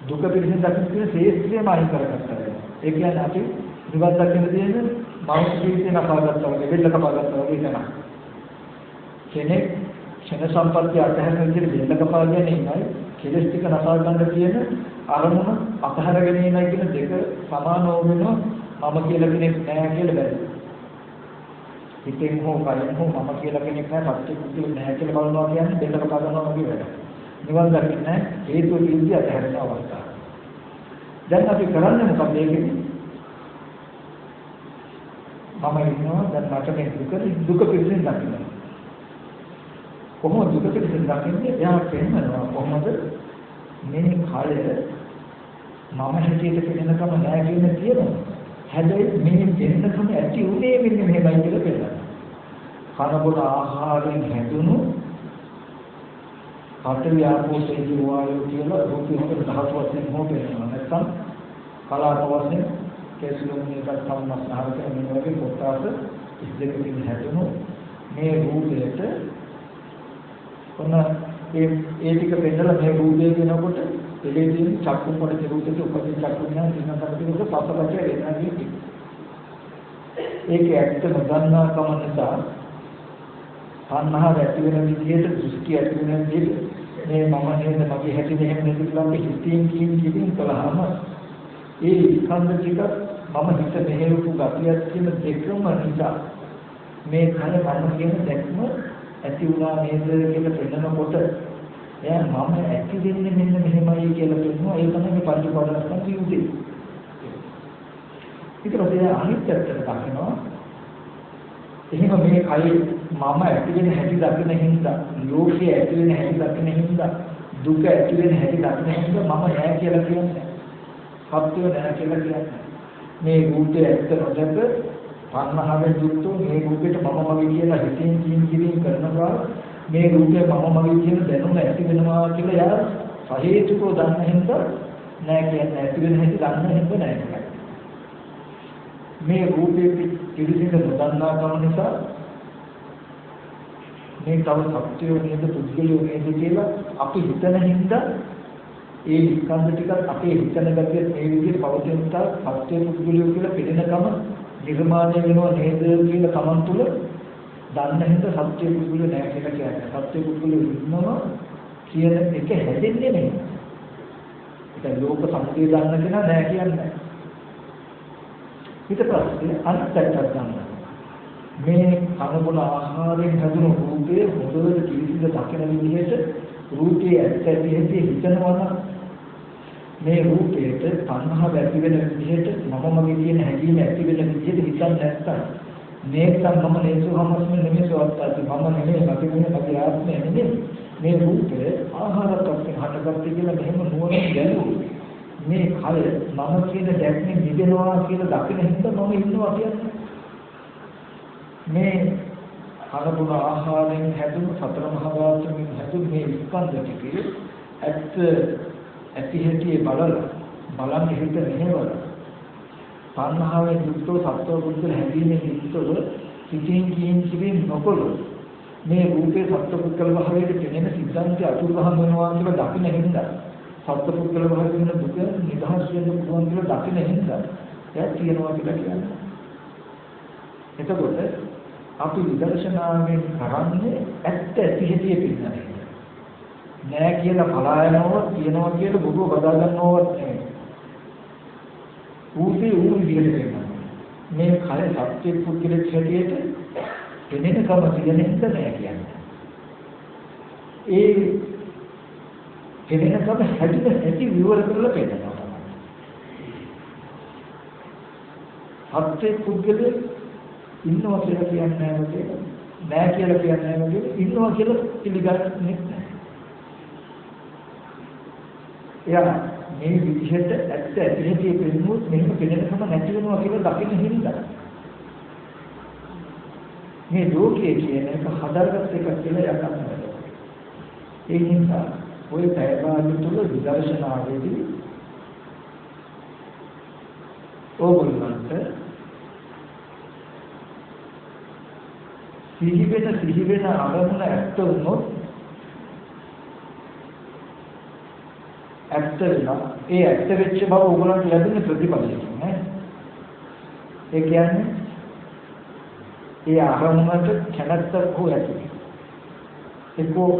දුක පිළිසින් දකින්න ශේත්‍රියම අයින් කරගත්තා. ඒ කියන්නේ අපි නිවන් දකින්න තියෙන මානසික ජීවිතේ නපාගත්තා වගේ වෙල්ල කපාගත්තා වගේ තමයි. කෙනෙක් ක්ෂණ සම්පත්‍ය අතහැරන විදිහට වෙල්ල කපා ගැනීමයි කෙලස් ටික නසා ගන්න තියෙන අරමුණ අතහැර ගැනීමයි කියන දෙක සමානව වෙනවා. මම කියලා කෙනෙක් නෑ කියලා බැහැ. හිතෙන් හෝ කයෙන් හෝ මම කියලා කෙනෙක් නැහැ සත්‍ය පුද්ගලෙක් නැහැ කියලා බලනවා කියන්නේ දෙන්න කතා කරනවා වගේ වැඩක්. නිවන් දකින්න හේතු විද්‍ය අතහැරන අවස්ථාව. දැන් අපි කරන්නේ මොකක්ද ඒකෙදි? මම ඉන්නවා දැන් මට මේ දුක පිළිසින් දකින්න. කොහොමද දුක පිළිසින් දකින්නේ? එයා පෙන්නනවා කොහොමද මේ කය මම හැටියට පෙන්නකම නැහැ කියන තියෙනවා. හැබැයි මේ දෙන්නකම ඇති උනේ මෙන්න මෙහෙමයි කියලා කියනවා. කනබුන ආහාරයෙන් හැදුණු පඨවි ආපෝ තේජෝ වායෝ කියලා රූපේ හොඳ දහස් වශයෙන් හෝ පෙන්නනවා. නැත්නම් කලාප වශයෙන් කේසුලෝනියක සම්මස්නහරක මේ වගේ කොටස 22කින් හැදුණු මේ රූපයට ඔන්න ඒ ටික පෙන්නලා මේ රූපය වෙනකොට එළේදී චක්කු පොඩි රූපෙට උපදින චක්කු ඥාන දිනකට පස්සපච්චය එනදී ඒක ඇත්ත නොදන්නා කම නිසා තණ්හාව ඇති වෙන විදිහට දෘෂ්ටි ඇති වෙන විදිහට මේ මම නේද මගේ හැටි මෙහෙම නේද කියලා අපි හිතින් කියින් කළාම ඒ ස්කන්ධ ටික මම හිත මෙහෙවපු ගතියක් කියන දෙකම නිසා මේ කය මම කියන දැක්ම ඇති වුණා නේද කියලා පෙන්නකොට එයා මම ඇති වෙන්නේ මෙන්න මෙහෙමයි කියලා කියනවා. ඒ තමයි මේ පංච උපාදානස්කන්ධ කියන්නේ. ඊට පස්සේ අනිත් පැත්තට දකිනවා. එහෙම මේ කය මම ඇති වෙන හැටි දකින හින්දා, ලෝකයේ ඇති වෙන හැටි දකින හින්දා, දුක ඇති වෙන හැටි දකින හින්දා මම නෑ කියලා කියන්නේ. සත්‍යය නෑ කියලා කියන්නේ. මේ රූපේ ඇත්ත නොදක පන්නහවෙන් යුක්තෝ මේ රූපෙට මම මගේ කියලා හිතින් කියින් කරනවා. මේ රූපේ මම මගේ කියන දැනුම ඇති වෙනවා කියලා යා සහේතුකව දන්න හින්දා නෑ කියන්නේ ඇති වෙන හැටි දන්න හින්දා නෑ කියන්නේ. මේ රූපේ පිළිසිඳ නොදන්නා කම නිසා මේ තව සත්‍යෝ නේද පුද්ගලයෝ නේද කියලා අපි හිතන හින්දා ඒ ස්කන්ධ ටිකත් අපේ හිතන ගතිය මේ විදිහට පවතින තා සත්‍ය පුද්ගලයෝ කියලා පිළිනකම නිර්මාණය වෙනවා නේද කියලා Taman තුල දන්න හින්දා සත්‍ය පුද්ගලයෝ නැහැ කියලා කියන්නේ. සත්‍ය පුද්ගලයෝ ඉන්නවා කියන එක හැදෙන්නේ නෙමෙයි. ඒක ලෝක සමුදය දන්න කෙනා නැහැ කියන්නේ. ඊට පස්සේ අනිත්‍යයක් ගන්නවා. මේ කනබුන ආහාරයෙන් හැදුණු රූපයේ හොඳට කිසිද දකින විදිහට රූපයේ ඇත්ත හිතනවා මේ රූපයට තණ්හාව ඇති වෙන විදිහට මම මගේ කියන හැඟීම ඇති වෙන විදිහට හිතන්නේ නැත්තම් මේකම මම නේසුහමස්ම නෙමෙයිසෝත්තාති මම නෙමෙයි මගේ ආත්මය නෙමෙයි මේ රූපය ආහාරකත්වයෙන් හටගත්තේ කියලා මෙහෙම නුවණින් දැනුවොත් මේ කය මම කියන දැක්මේ නිදෙනවා කියලා දකින හින්දා මම ඉන්නවා කියන්නේ මේ අනුගුණ ආහාරයෙන් හැදුණු සතර මහා වාසයෙන් හැදුණු මේ ස්කන්ධ ටිකේ ඇති හැටි බලන්න හිත මෙහෙවල තණ්හාවෙන් යුක්තව සත්ව බුද්ධ හැදීමේ යුක්තව සිතින් කියින් නොකොළොත් මේ රූපේ සත්ව පුද්ගල භාවයට කෙනෙන සිද්ධාන්තය අතුරුදහන් වෙනවා කියලා දකින්න හින්දා සත්ව පුද්ගල භාවයෙන් දුක නිදහස් වෙන්න පුළුවන් කියලා දකින්න හින්දා එයා තියනවා කියලා කියන්නේ. එතකොට අපි විදර්ශනාවෙන් කරන්නේ ඇත්ත ඇති හැටි පිළිගන්නේ. නෑ කියලා පලායනව තියනවා කියලා බුදුව බදා ගන්නවවත් නෙමෙයි. ඌසේ ඌ විදිහට කරනවා. මේ කය සත්‍ය පුද්ගලෙක් හැටියට එනෙනකම තියෙනෙන්න නෑ කියන්නේ. ඒ එනෙනකම හැටි විවර කරලා පෙන්නනවා. සත්‍ය පුද්ගලෙක් ඉන්නවා කියලා කියන්නේ නෑ කියලා කියන්නේ නෑ ඉන්නවා කියලා පිළිගන්නේ නෑ. එයා මේ විදිහට ඇත්ත ඇතිහැටි පෙන්නුවොත් මෙහෙම පෙනෙනකම නැති වෙනවා කියලා දකින්න හින්දා මේ ලෝකයේ කියන එක හදාගත්ත එකක් කියලා යකන්න. ඒ නිසා ඔය පැයපාලු තුල විදර්ශනාවේදී ඕගොල්ලන්ට සිහි වෙන අරමුණ ඇත්ත වුණොත් ඇත්ත වෙනවා. ඒ ඇත්ත වෙච්ච බව ඕගොල්ලන්ට ලැබෙන ප්‍රතිඵලයක් නේ. ඒ කියන්නේ ඒ අරමුණට කැමැත්තක් හෝ ඇති. ඒකෝ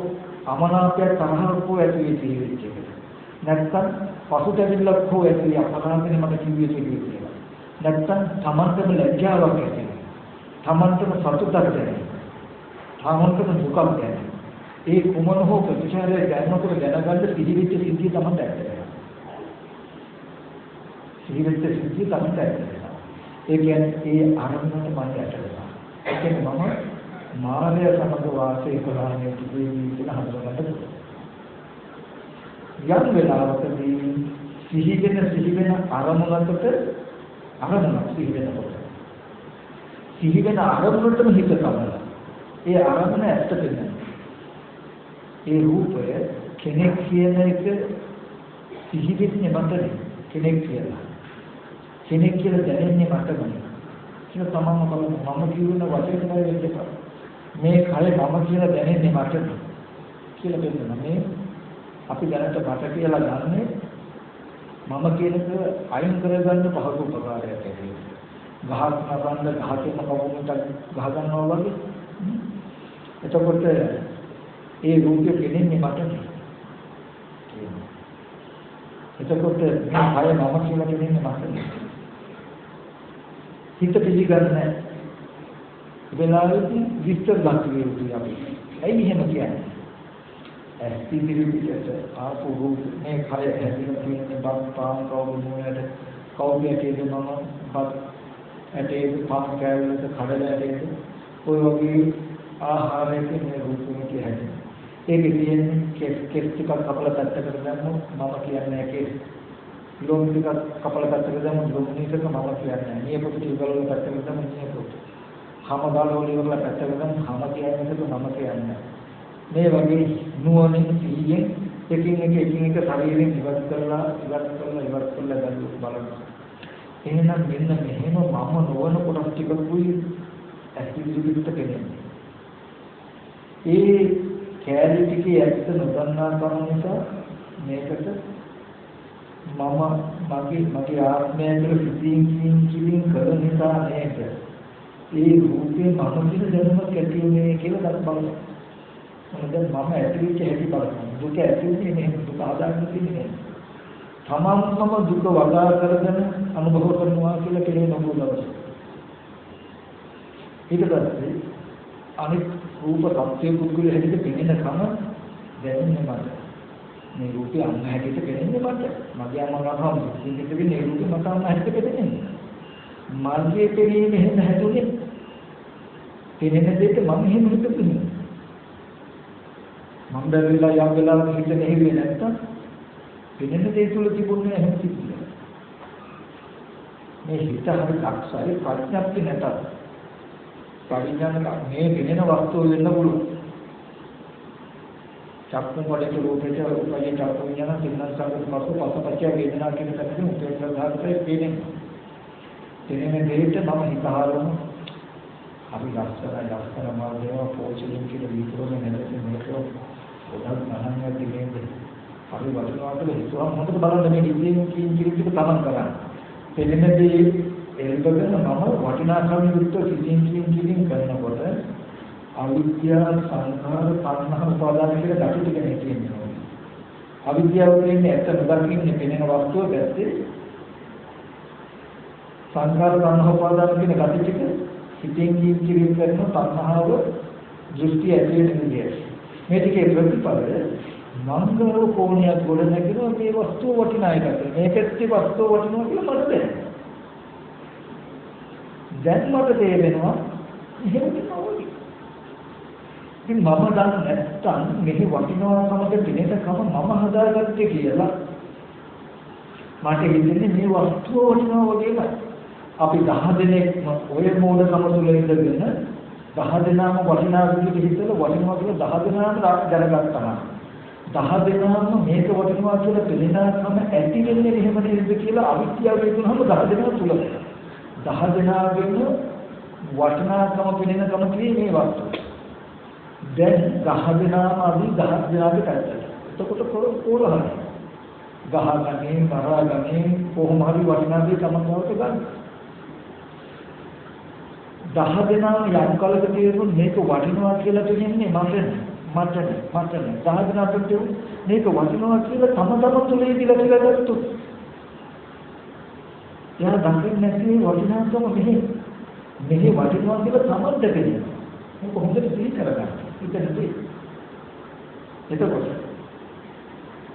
අමනාපයක් තරහක් හෝ ඇති වෙච්ච එක. නැත්තම් පසුතැවිල්ලක් හෝ ඇති අපරාධනේ මට කිව්වේ කියලා. නැත්තම් තමන්ටම ලැජ්ජාවක් ඇති. තමන්ටම සතුටක් දැනෙන. තමන්ටම දුකක් දැනෙන. ඒ කුමන හෝ ප්‍රතිචාරය දැනනකොට දැනගන්න පිළිවිච්ච සිද්ධිය තමයි දැක්කේ. පිළිවිච්ච සිද්ධිය තමයි දැක්කේ. ඒ කියන්නේ ඒ ආරම්භයට මම යටවෙනවා. ඒ කියන්නේ මම මානවය සමග වාසය කරන්නේ කිව්වේ කියලා හඳුනගන්න. යම් වෙලාවකදී සිහි වෙන අරමුණකට අරමුණක් සිහි වෙන අරමුණටම හිත තබලා ඒ අරමුණ ඇත්ත වෙනවා. ඒ රූපය කෙනෙක් කියන එක සිහි වෙන්නේ මට කෙනෙක් කියලා. කෙනෙක් කියලා දැනෙන්නේ මට නෙමෙයි. ඒක තමම බලන්න මම කියුණ වචනේ තමයි වෙන්නේ. මේ කය මම කියලා දැනෙන්නේ මට කියලා කියනවා. මේ අපි දැනට මට කියලා ගන්නෙ මම කියන එක අයින් කරගන්න පහසු උපකාරයක් ඇති. ගහක් නබන්න ගහකම කවුරුන්ට ගහ ගන්නවා වගේ. එතකොට ඒ රූපය කෙනෙන්නේ මට නෙමෙයි. එතකොට මේ කය මම කියලා කෙනෙන්නේ මට නෙමෙයි. හිත පිළිගන්නේ වෙලාවෙදී විස්තර දක්වන්නේ යුතුයි අපි. ඇයි එහෙම කියන්නේ? ඇස්තිදිරිවිට ආපු රූප මේ කය ඇතුළේ තියෙන බත් පාන් කවුරුමෝයට කවුරුයකේද මම බත් ඇටේ පාන් කෑල්ලක කඩල ඇටේ ඔය වගේ ආහාරයක මේ රූපෙක හැදෙනවා. ඒකේ තියෙන කෙස් ටිකක් කපලා පැත්තකට දැම්මොත් මම කියන්නේ කෙස්. ලොම් ටිකක් කපලා පැත්තකට දැම්මොත් ලොම් ටිකක මම කියන්නේ. නියපොතු ටික ගලවලා පැත්තකට දැම්මොත් නියපොතු. හැම ගලවලා ඉවරලා පැත්තකට දැම්මොත් හැම කියන්නේ මම කියන්නේ. මේ වගේ නුවණින් සිහියෙන් එකින් එක ශරීරයෙන් ඉවත් කරලා බලන්න. එහෙනම් මෙන්න මෙහෙම මම නොවන කොටස් ටිකකුයි ඇස්තිදිරිවිට කෙනෙන්නේ. ඒ කැලේ ටිකේ ඇත්ත නොදන්නා කම නිසා මේකට මගේ ආත්මය කියලා සිතින් කරන නිසා නේද ඒ රූපේ මම කියන දැනුමක් ඇති වෙන්නේ කියලා දැන් බලන්න. දැන් මම ඇතිවෙච්ච හැටි බලන්න. දුක ඇතිවෙන්නේ නේ දුක ආදාගෙන තියෙන්නේ. තමන්ම දුක වගා කරගෙන අනුභව කරනවා කියලා කෙනෙක් නෝදවස්. ඊට පස්සේ අනිත් රූප සත්‍ය පුද්ගල හැටියට පෙනෙන කම දැනෙන්නේ මට. මේ රූපේ අන්න හැටියට පෙනෙන්නේ මට. මගේ අමරණම සිද්ධ වෙන්නේ රූපේ මට අන්න හැටියට පෙනෙන්නේ. මාර්ගයේ පෙනීම එහෙම හැදුනේ පෙනෙන දෙයට මම එහෙම හිතුනේ. මම බැරිලා යම් වෙලාවක හිත නැහිවේ නැත්තම් පෙනෙන දේ තුල තිබුණේ එහෙම සිද්ධිය. මේ හිත හරි ලක්ෂයි ප්‍රඥප්ති නැතත් පරිඥානක මේ පෙනෙන වස්තුව වෙන්න පුළුවන්. චක්කු වලට රූපේට උපයේ චක්කු විඥාන සින්නන් සංගත පස්සපච්චය වේදනා කියන කතාවේ උපේක්ෂා ධාතුවේ පෙනෙන්නේ. පෙනෙන දෙයට මම හිතාරම අපි ලස්සන මාර්ගය පෝෂණය කියලා විතරම නෙවෙයි මේක පොඩක් ගණන් යද්දී අපි වටිනවා කියලා හිතුවම හොඳට බලන්න මේ ඉන්දියන් කිරිට තමන් කරන්නේ. පෙනෙන දේ එල්බගෙන මම වටිනාකම් යුක්ත කිරින් කරනකොට අවිද්‍යාව සංඛාර පඤ්ඤා උපාදාන කියලා ධාතු ටික නේ කියන්නේ. අවිද්‍යාව කියන්නේ ඇත්ත නොදකින්නේ පෙනෙන වස්තුව පැත්තේ සංඛාර පඤ්ඤා උපාදාන කියන ධාතු ටික හිතෙන් කිරින් කරන පඤ්ඤාව දෘෂ්ටි ඇති වෙන විදිය. මේ ටිකේ ප්‍රතිපලය මංගල කෝණයක් ගොඩ නැගිනවා මේ වස්තුව වටිනා එකට. මේ පැත්තේ වස්තුව වටිනවා කියලා මට දැනෙනවා. දැන් මට තේරෙනවා එහෙම නෙවෙයි. ඉතින් මම දන්නේ නැත්තම් මෙහි වටිනාකමක දිනෙකම මම හදාගත්තේ කියලා මට හිතෙන්නේ මේ වස්තුව වටිනවා වගේමයි. අපි 10 දෙනෙක් ඔය මෝඩකම තුල ඉඳගෙන 10 දෙනාම වටිනා විදිහට හිතලා වටිනවා කියලා 10 දෙනාම දැනගත්තා. 10 දෙනාම මේක වටිනවා කියලා පෙළෙනාකම ඇති වෙන්නේ එහෙම නේද කියලා අවිද්‍යාව වේදුනහම 10 දෙනා තුල 10 දෙනාගෙම වටිනාකම පෙළෙනකම කියන්නේ මේ වස්තුව. දැන් 10 දෙනාම අපි 10 දෙනාගේ පැත්තට. එතකොට කොරහයි. ගහගන්නේ මරාගන්නේ කොහොම හරි වටිනාකම තමන්ගාවට ගන්න. 10 දෙනාම යම් කලක තේරුම් මේක වටිනවා කියලා කියන්නේ මට 10 දෙනාට තේරුම් මේක වටිනවා කියලා තම තුලේ දිලා ගත්තොත් එයා දකින්නේ නැති වටිනාකම මෙහි වටිනවා කියලා තමන්ට කියනවා. මේක හොඳට සිහි කරගන්න. ඉතින් එතකොට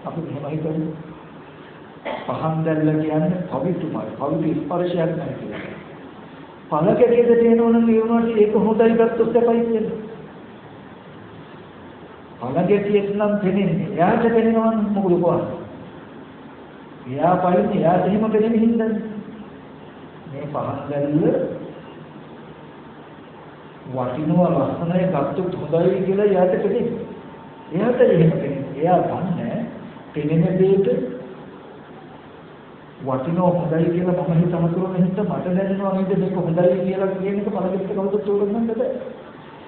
අපි මෙහෙම හිතමු. පහන් දැල්ල කියන්නේ පවිතුමයි. පවිතු ස්පර්ශයක් නැහැ කියලා. පළකෙකද තේනවනම් ඒ වුණාට ඒක හොඳයි ගත්තොත් අපයි කියන්නේ. පළකෙකියක් නම් තේන්නේ. එයාට තේනවා මොකද කොහොමද? එයා පයින්නේ එයාට එහෙම තේන්නේ හින්දා. මේ පහන් දැල්ල වටිනවා ලස්සනයි ගත්තොත් හොඳයි කියලා එයාට තේන්නේ. එයාට එහෙම තේන්නේ. එයා දන්නේ පෙනෙන දෙයට වටිනවා හොඳයි කියලා මම හිතමතුරුන හිත මට දැනෙනවා නේද මේක හොඳයි කියලා කියන එක පළවෙනිට කවුරුත් තෝරගන්නද බෑ.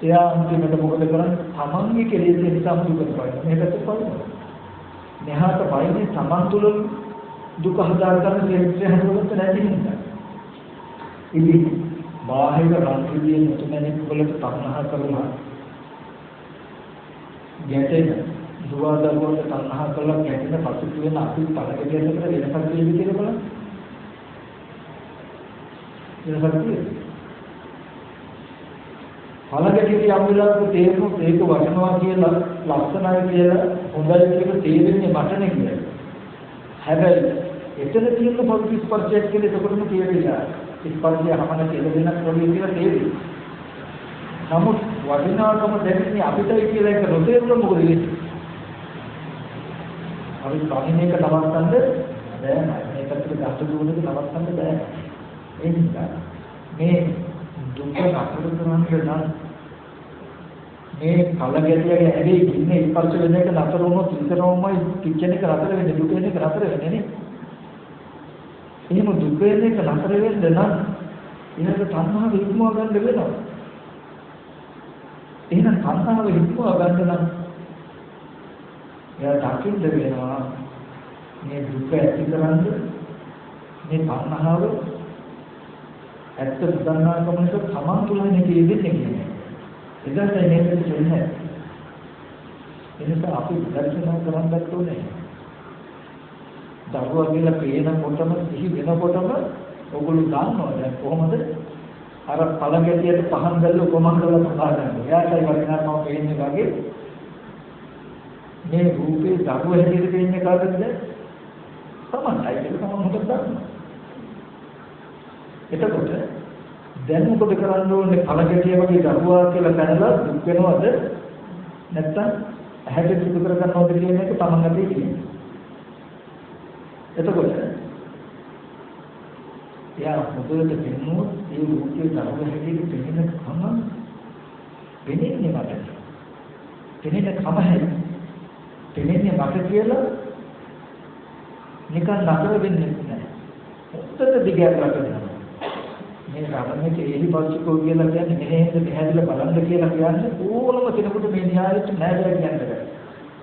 එයා අන්තිමට මොකද කරන්නේ? තමන්ගේ කෙලෙස් නිසා දුක කරනවා. මේකට පයින්නවා. මෙහාට පයින්නේ තමන් තුළ දුක හදාගන්න ක්ෂේත්‍රය හදවත නැති නිසා. ඉතින් බාහිර රාජ්‍යයේ මුතුමැණික් වලට තණ්හා කරලා ගැටෙන දුවදරුවන්ට තණ්හා කරලා ගැටෙන පසුතු වෙන අපි පළකෙට වෙනසක් තියෙන්නේ කියලා බලන්න. වෙනසක් තියෙන්නේ. පළකෙටි යම් වෙලාවක තේරුම් ඒක වටිනවා කියලා ලක්ෂණයි කියලා හොඳයි කියලා තේරෙන්නේ මටනේ කියලා. හැබැයි එතන තියෙන පොඩි ස්පර්ශයක් කියලා ඒකටම තේරෙලා. ස්පර්ශය හැමන කියලා දෙන්නක් වගේ කියලා තේරෙන්නේ. නමුත් වටිනාකම දැනෙන්නේ අපිටයි කියලා එක නොතේරුණොත් මොකද වෙන්නේ? අපි ප්‍රාණික නවත්තන්න බෑ. මේකට ගත දුන්නක නවත්තන්න බෑ. ඒ නිසා මේ දුක නතර කරන්න නම් මේ කලගැටියගේ ඇදී ඉන්නේ ස්පර්ශ වෙන එක නතර වුණොත් විතරමයි කිච්චෙන එක නතර වෙන්නේ. දුක වෙන එක නතර වෙන්නේ නේ. එහෙම දුක වෙන එක නතර වෙන්න නම් ඊළඟ තණ්හාව ඉක්මව ගන්න වෙනවා. එහෙනම් එහෙනම් තණ්හාව හිතුවා ගන්න නම් එයා දකින්න වෙනවා මේ දුක ඇති කරන්න මේ තණ්හාව ඇත්ත සුදන්නාකමනක සමාන තුලනේ තියෙන්නේ කියන්නේ. එදාට මේක දෙන්නේ. එනිසා අපි දර්ශනා කරන්නත් ඕනේ. දරුවා කියලා පේනකොටම සිහි වෙනකොටම ඔගොල්ලෝ දන්නවා දැන් කොහොමද අර පළඟැටියට පහන් දැල්ල කොහොමද කරලා ගන්න. එයාටයි වටිනාකම පේන්නේ වගේ මේ රූපේ දරුවා හැටියට පේන්නේ කාටද? සමන්යි ඒක තමයි හොඳට දන්නවා. එතකොට දැන් මොකද කරන්න ඕනේ? පළඟැටිය වගේ දරුවා කියලා දැනලා දුක් වෙනවද? නැත්තම් ඇහැට සුදු කර ගන්නවද කියන එක තමන් අතේ තියෙනවා. එතකොට එයා හොඳට පෙන්නුවොත් ඒ රූපේ දරුවා හැටියට පෙනෙන කම පෙනෙන්නේ මට. පෙනෙන කම හැටි පෙනෙන්නේ මට කියලා නිකන් නතර වෙන්නේ නැහැ. උත්තර දිගට කරනවා. මේ රමණේ කෙලෙහි පෞච්චකෝ කියලා කියන්නේ මෙහෙන්ද මෙහෙදලා බලන්න කියලා කියන්නේ ඕනම කෙනෙකුට මේ න්‍යායෙත් නෑ කියන්නේ.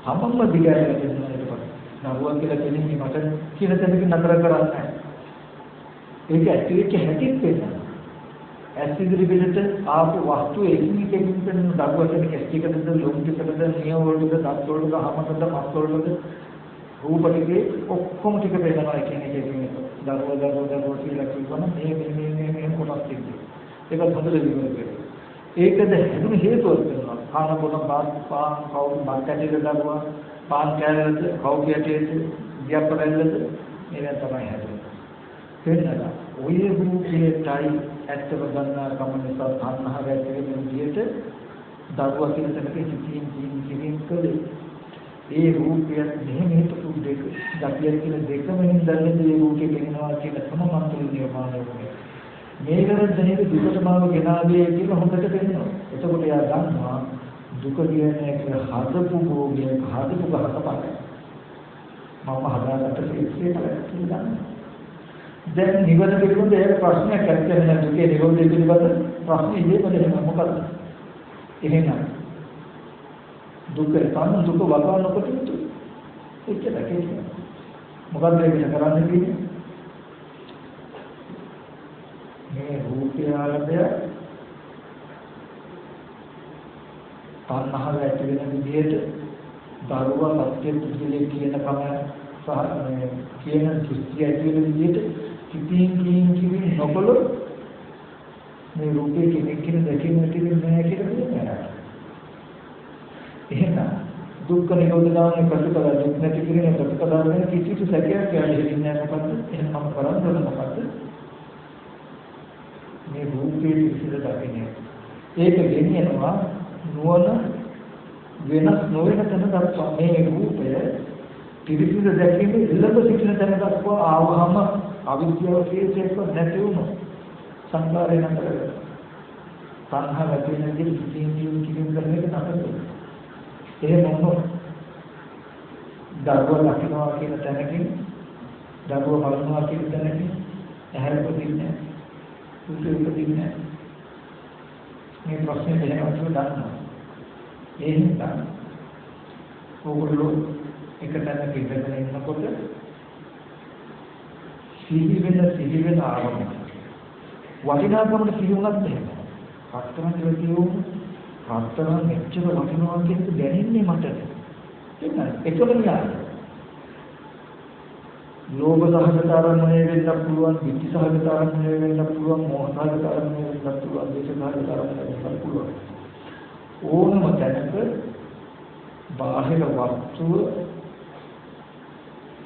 හැමම දිගට කරනවා ඊට පස්සේ. නරුවක් කියලා කියන්නේ මට කියන තැනකින් නතර කරන්නේ. ඒක ඇක්ටිවිටි හැටිත් වෙනවා. ඇස් ඉදිරි පිටට ආපු වස්තු එකින් එකකින් වෙන දරුවා කියන කැස්ටිකටද ලොම්ටිකටද නිය වලටද දත් වලටද හැමකටද මස් වලටද රූප ටිකේ ඔක්කොම ටික වෙනවා කියන එකකින් දරුවා කියලා කියවන මේ කොටස් ටික. ඒක හොඳට විවර කරනවා. ඒකද හැදුණු හේතුවක් වෙනවා. කාන පොණ පාන් කවුරු මාර්කටේට දරුවා පාන් කෑල්ලද කවුකියටේද ගියපරෙල්ලද මේවා තමයි හැදුනේ. වෙනදා ඔය රූපයටයි ඇත්තව ගන්නා කම නිසා තණ්හාව ඇති වෙන විදිහට දරුවා කියන තැනක සිටින් කළේ. ඒ රූපය මෙහෙම හිතපු දෙක ගතිය කියන දෙකම හින්දානේ මේ රූපේ පෙනෙනවා කියන සමමන්ත්‍ර නිර්මාණය වෙන්නේ. මේ කරන්නේ දුකටමාව ගෙනාවේ කියලා හොඳට පෙන්නනවා. එතකොට එයා දන්නවා දුක කියන්නේ හදපු භෝගය හදපු ගහකපක්. මම හදාගත්ත සිත්ේ කියලා. දැන් නිවන පිළිබඳ ඒක ප්‍රශ්නයක් ඇත්තේ දුකේ නිරෝධය පිළිබඳ ප්‍රශ්නේ ඉන්නේ මොකද? එහෙනම් දුක තන දුක වගවනකොට එච්චර කෙටි. මොකද මේක කරන්නේ කියන්නේ? මේ රූපය ආරම්භය තණ්හාව ඇති වෙන විදිහට දරුවා සත්‍ය පුදුලේ කියන කම සහ කියන දෘෂ්ටි ඇති වෙන විදිහට සිතින් කිවි නොබල මේ රූපේ කෙනෙක් කියන දෙකින් නැතිවෙන්නේ නැහැ කියලා කියනවා. එහෙනම් දුක්ඛ නිරෝධ ගාමී ප්‍රතිපදා දුක් නැති කිරීම ප්‍රතිපදා වෙන කිසිදු සැකයක් කියන්නේ නැහැ මොකද්ද? එහෙනම් මම කරන්නේ මොකද්ද? මේ රූපේ විසිර දකින්නේ. ඒක ගෙනියනවා නුවණ වෙනස් නොවන තැන දක්වා මේ රූපය පිරිසිදු දැකීමේ ඉලක්ක සිටින තැන දක්වා ආවහම අවිද්‍යාව කේසෙක නැති වුණා. සංකාරය නතර තණ්හාව ඇති වෙන විදිහට කිසිම කරන එක නතර. එහෙම වුණොත් දරුවා ලකිනවා කියන තැනකින් දරුවා බලනවා කියන තැනකින් ඇහැරෙන්න දෙන්නේ නැහැ. මේ ප්‍රශ්නේ දෙනවා දන්නවා. ඒ නිසා ඔයගොල්ලෝ එක තැනක ඉඳගෙන ඉන්නකොට සිහි වෙන ආරම්භය වටිනාකමට සිහි වුණත් එහෙම හතරන් කියවෝ හතරන් මෙච්චර වටිනවා කියන එක දැනෙන්නේ මට එකම න්යායය. ලෝභ සහගත ආරම්භය වෙන්න පුළුවන්, විචි සහගත ආරම්භය වෙන්න පුළුවන්, මෝහ සහගත ආරම්භය වෙන්න පුළුවන්, දේශ සහගත ආරම්භය වෙන්න පුළුවන්. ඕනම තැනක බාහිර වස්තුව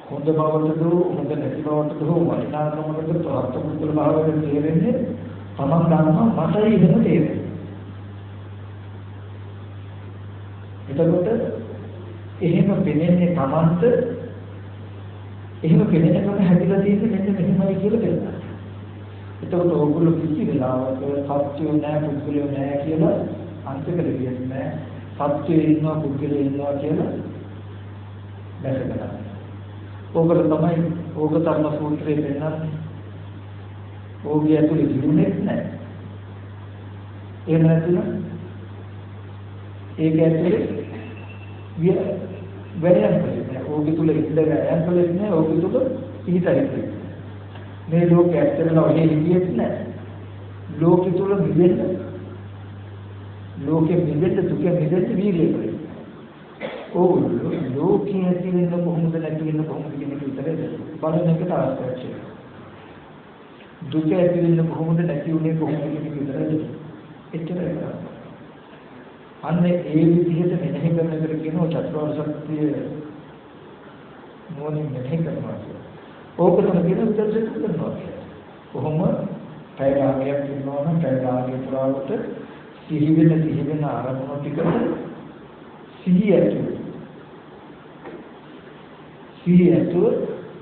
හොඳ බවටද හොඳ නැති බවටද වටිනාකමකට ප්‍රාර්ථකුල භාවයෙන් තේරෙන්නේ තමන් ගන්නවා මටයි එහෙම තේරෙන්නේ. එතකොට එහෙම පෙනෙන්නේ තමන්ට එහෙම පෙනෙනකොට හැදිලා තියෙන්නේ මෙන්න මෙහෙමයි කියලා පෙන්නනවා. එතකොට ඕගොල්ලෝ කිසි වෙලාවක සත්‍යෝ නැහැ පුද්ගලයෝ නැහැ කියලා අන්තිකට කියන්නේ සත්‍යයේ ඉන්නවා පුද්ගලයේ ඉන්නවා කියලා දැකගන්න. ඕකට තමයි ඕක ධර්ම සූත්‍රයේ පෙන්නන්නේ. ඕකේ ඇතුලේ ජීුනේ නැහැ. එහෙම නැතිනම් ඒක ඇතුලේ වැයම් කරන්නේ. ඕක තුල ඉඳ වැයම් කළේ නැහැ. ඕක තුල ඊතරයි. මේ ලෝකයේ ඇත්තටම ඔහේ හිටියෙත් නැහැ. ලෝකෙ තුල මිදෙන්න ලෝකෙ මිදෙන්න දුක මිදෙන්න වීර්යය කරේ. ඕගොල්ලෝ ලෝකයේ ඇති වෙන කොහොමද නැති වෙන කොහොමද කියන එක විතරද බලන එකට අවශ්‍යයි. දුක ඇති වෙන කොහොමද නැති වෙන්නේ කොහොමද කියන එක විතරද එච්චරයි. අන්න ඒ විදිහට මෙනෙහි කරන එකට කියනවා චතුරාර්ය සත්‍ය මොනින් මෙනෙහි කරනවා කියලා. ඕක තමයි කියන විදිහට කරනවා කියලා. කොහොම පැය භාගයක් ඉන්නවා නම් පැය භාගය පුරාවට සිහි වෙන ආරම්භන ටිකට සිහිය ඇතුව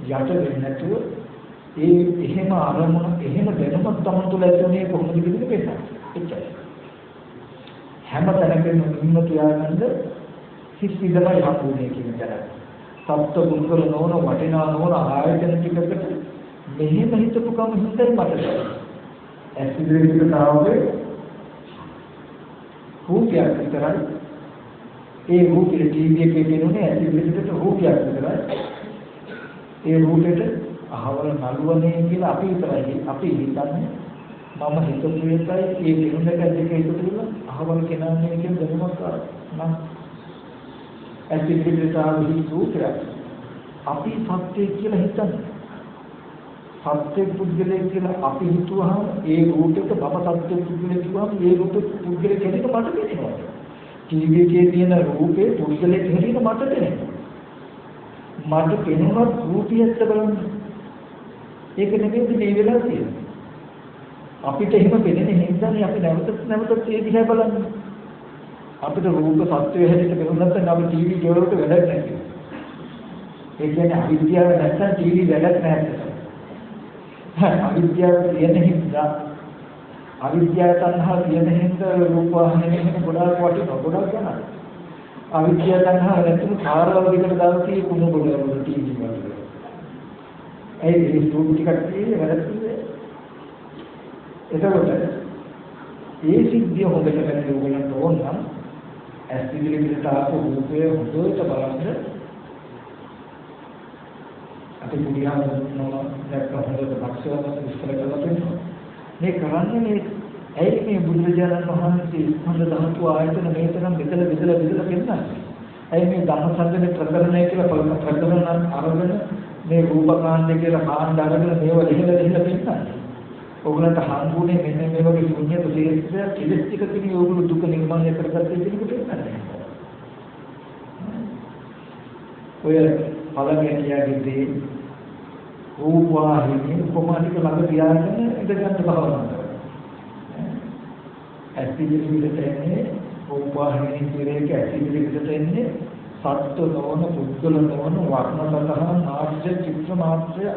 යට වෙන්නේ නැතුව එහෙම ආරම්භන එහෙම දැනුමක් තමන් තුළ ඇතිවෙන්නේ කොහොමද කියන එක වෙනවා. එච්චරයි. හැම තැනකම ඉන්න තියාගන්න හිස් විදමයි හම්බුනේ කියන දරන. සත්ත්ව ගුණකල නොවන වටිනා නොවන ආයතන ටිකකට මෙහෙම හිතපු කම හිතයි මට. ඇස් ඉදිරියට ආවගේ රූපයක් විතරයි. ඒ රූපේ ටීවී එකේ පෙනුනේ ඇස් ඉදිරියට රූපයක් විතරයි. ඒ රූපෙට අහවල නළුවනේ කියලා අපි විතරයි අපි හිතන්නේ. මම හිතපු එකයි ඒ පෙනුන එක දෙක එකතු කරලා අහවල කෙනාන්නේ කියන දැනුමක් නම් ඇස් ඉදිරියට ආවි රූපයක් අපි සත්‍ය කියලා හිතන්නේ. සත්‍ය පුද්ගලයෙක් කියලා අපි හිතුවාම ඒ රූපෙට මම සත්‍ය පුද්ගලයෙක් කිව්වම ඒ රූපෙ පුද්ගලයෙක් හැටියට මට පේනවා. ටීවී එකේ තියෙන රූපේ පුද්ගලයෙක් හැටියට මට පේනවා. මට පේනවා රූපියත් බලන්න. ඒක නෙමෙයි මේ වෙලාව තියෙන්නේ. අපිට එහෙම පේන්නේ හින්දානේ අපි නැවතත් ඒ දිහා බලන්නේ. අපිට රූප සත්‍ය හැටියට පේනුනත් නම් අපි ටීවී ගෙවලට වැඩක් නැහැ. ඒ කියන්නේ අවිද්‍යාව නැත්නම් ටීවී වැඩක් නැහැ. අවිද්‍යාව තියෙන හින්දා අවිද්‍යාව තණ්හා තියෙන හින්දා රූප වාහනේ වෙන ගොඩාක් වටිනවා ගොඩාක් ගන්නවා. අවිද්‍යාව තණ්හා නැතුව කාර්යවල විතර දාලා තියෙන කුණු ගොඩවල ටීවී වල. ඒ රූප ටිකක් තියෙන්නේ වැඩක් තියෙන්නේ. එතකොට ඒ සිද්ධිය හොඳට කරගෙන ඕගලන්ට ඕන නම් ඇස් ඉදිරියට ආපු රූපය හොඳට බලන්න අපි පුරියාම දැක්ක හොඳට ලක්ෂණ විස්තර කරලා තියෙනවා. මේ කරන්නේ මේ ඇයි මේ බුදුරජාණන් වහන්සේ ස්කන්ධ ධාතු ආයතන මේතරම් බෙදලා පෙන්නන්නේ? ඇයි මේ ධම්මසංගමේ ප්‍රකරණය කියලා ප්‍රකරණ අරගෙන මේ රූපකාණ්ඩ කියලා කාණ්ඩ අරගෙන මේව ලිහිලා පෙන්නන්නේ? ඕගලන්ට හම්බුනේ මෙන්න මේ වගේ ශුන්‍යත දේශය කිලිස් ටික කිනි ඕගොල්ලෝ දුක නිර්මාණය කරගත්තේ කියන කොට පෙන්නන්නේ. ඔය පළවෙනියාගේ දේ රූපවාහිනී උපමානික ළඟ තියාගෙන ඉඳගන්න භාවනා කරනවා. ඇසිඩිවිට එන්නේ රූපවාහිනී පිරේක ඇසිඩිවිට එන්නේ සත්ත්ව නොවන පුද්ගල නොවන වර්ණතහන නාට්‍ය චිත්‍ර මාත්‍රය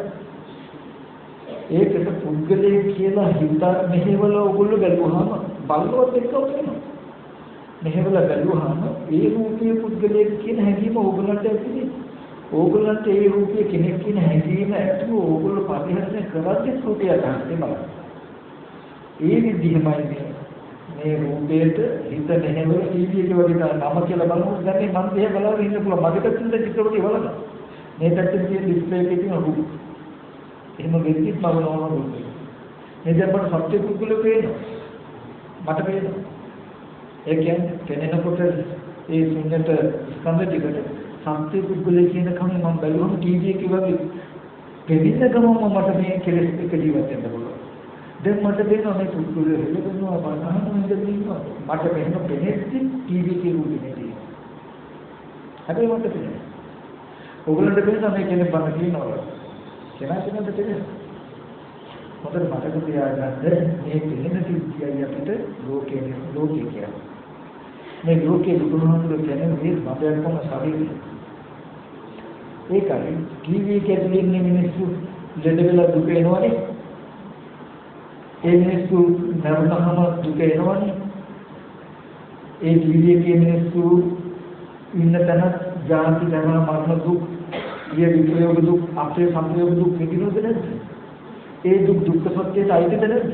ඒකට පුද්ගලයේ කියලා හිත මෙහෙවල ඕගොල්ලෝ බැලුවාම බලවත් එක්ක වෙනවා. මෙහෙවල බැලුවාම ඒ රූපයේ පුද්ගලයේ කියන හැඟීම ඕගොල්ලන්ට ඇතිනේ. ඕගොල්ලන්ට ඒ රූපයේ කෙනෙක් කියන හැඟීම ඇතුළු ඕගොල්ලෝ පරිහරණය කරද්දී රූපය ගන්න බලන්න. ඒ විදිහමයි මේ රූපයට හිත මෙහෙවල ටීවී එකේ වගේ නම කියලා බලනකොට දැන් මේ මම දිහා බලාගෙන ඉන්න පුළුවන්. මගේ පැත්තෙන් චිත්‍රපටිය බලන්න. මේ පැත්තේ තියෙන ඩිස්ප්ලේ එකේ තියෙන රූප එහෙම වෙද්දිත් මම නෝන රූපේ. මේ දැන් සත්‍ය පුද්ගලෝ පේනවා. මට පේනවා. ඒ කියන්නේ පෙනෙනකොට ඒ ශුන්‍යත ස්කන්ධ ටිකට සත්‍ය පුද්ගලෝ කියන කම මම බැලුවම ටීවී එකේ වගේ පෙනෙන ගමම මට මේ කෙලෙස් එක ජීවත් වෙන්න පුළුවන්. දැන් මට පේනවා මේ පුද්ගලෝ හෙලෙනවා බලනවා ඉඳිනවා. මට පෙනෙද්දි ටීවී එකේ රූපේ තියෙනවා. හැබැයි මට පේනවා. ඔයගොල්ලන්ට පේනවා මේ කෙනෙක් බන කියනවා. කෙනාට තේරෙන්නේ. මොකද මතක තියාගන්න මේ පිළිෙන සිද්ධියයි අපිට ලෝකේ කියන්නේ. මේ ලෝකේ බුදුහාමුදුරු කියන්නේ මේ මතයක්ම ශරීරය. ඒකයි ටීවී එකේ තියෙන මිනිස්සු ලෙඩ වෙලා දුක එනවනේ. ඒ මිනිස්සු නරකම දුක එනවනේ. ඒ ටීවී එකේ මිනිස්සු ඉන්න තැන ජාති ජරා මරණ දුක් ये विप्रयोग दुख आपसे संप्रयोग दुख निकलोද නැද්ද? ඒ දුක්ඛ සත්‍යයට අයිතිද නැද්ද?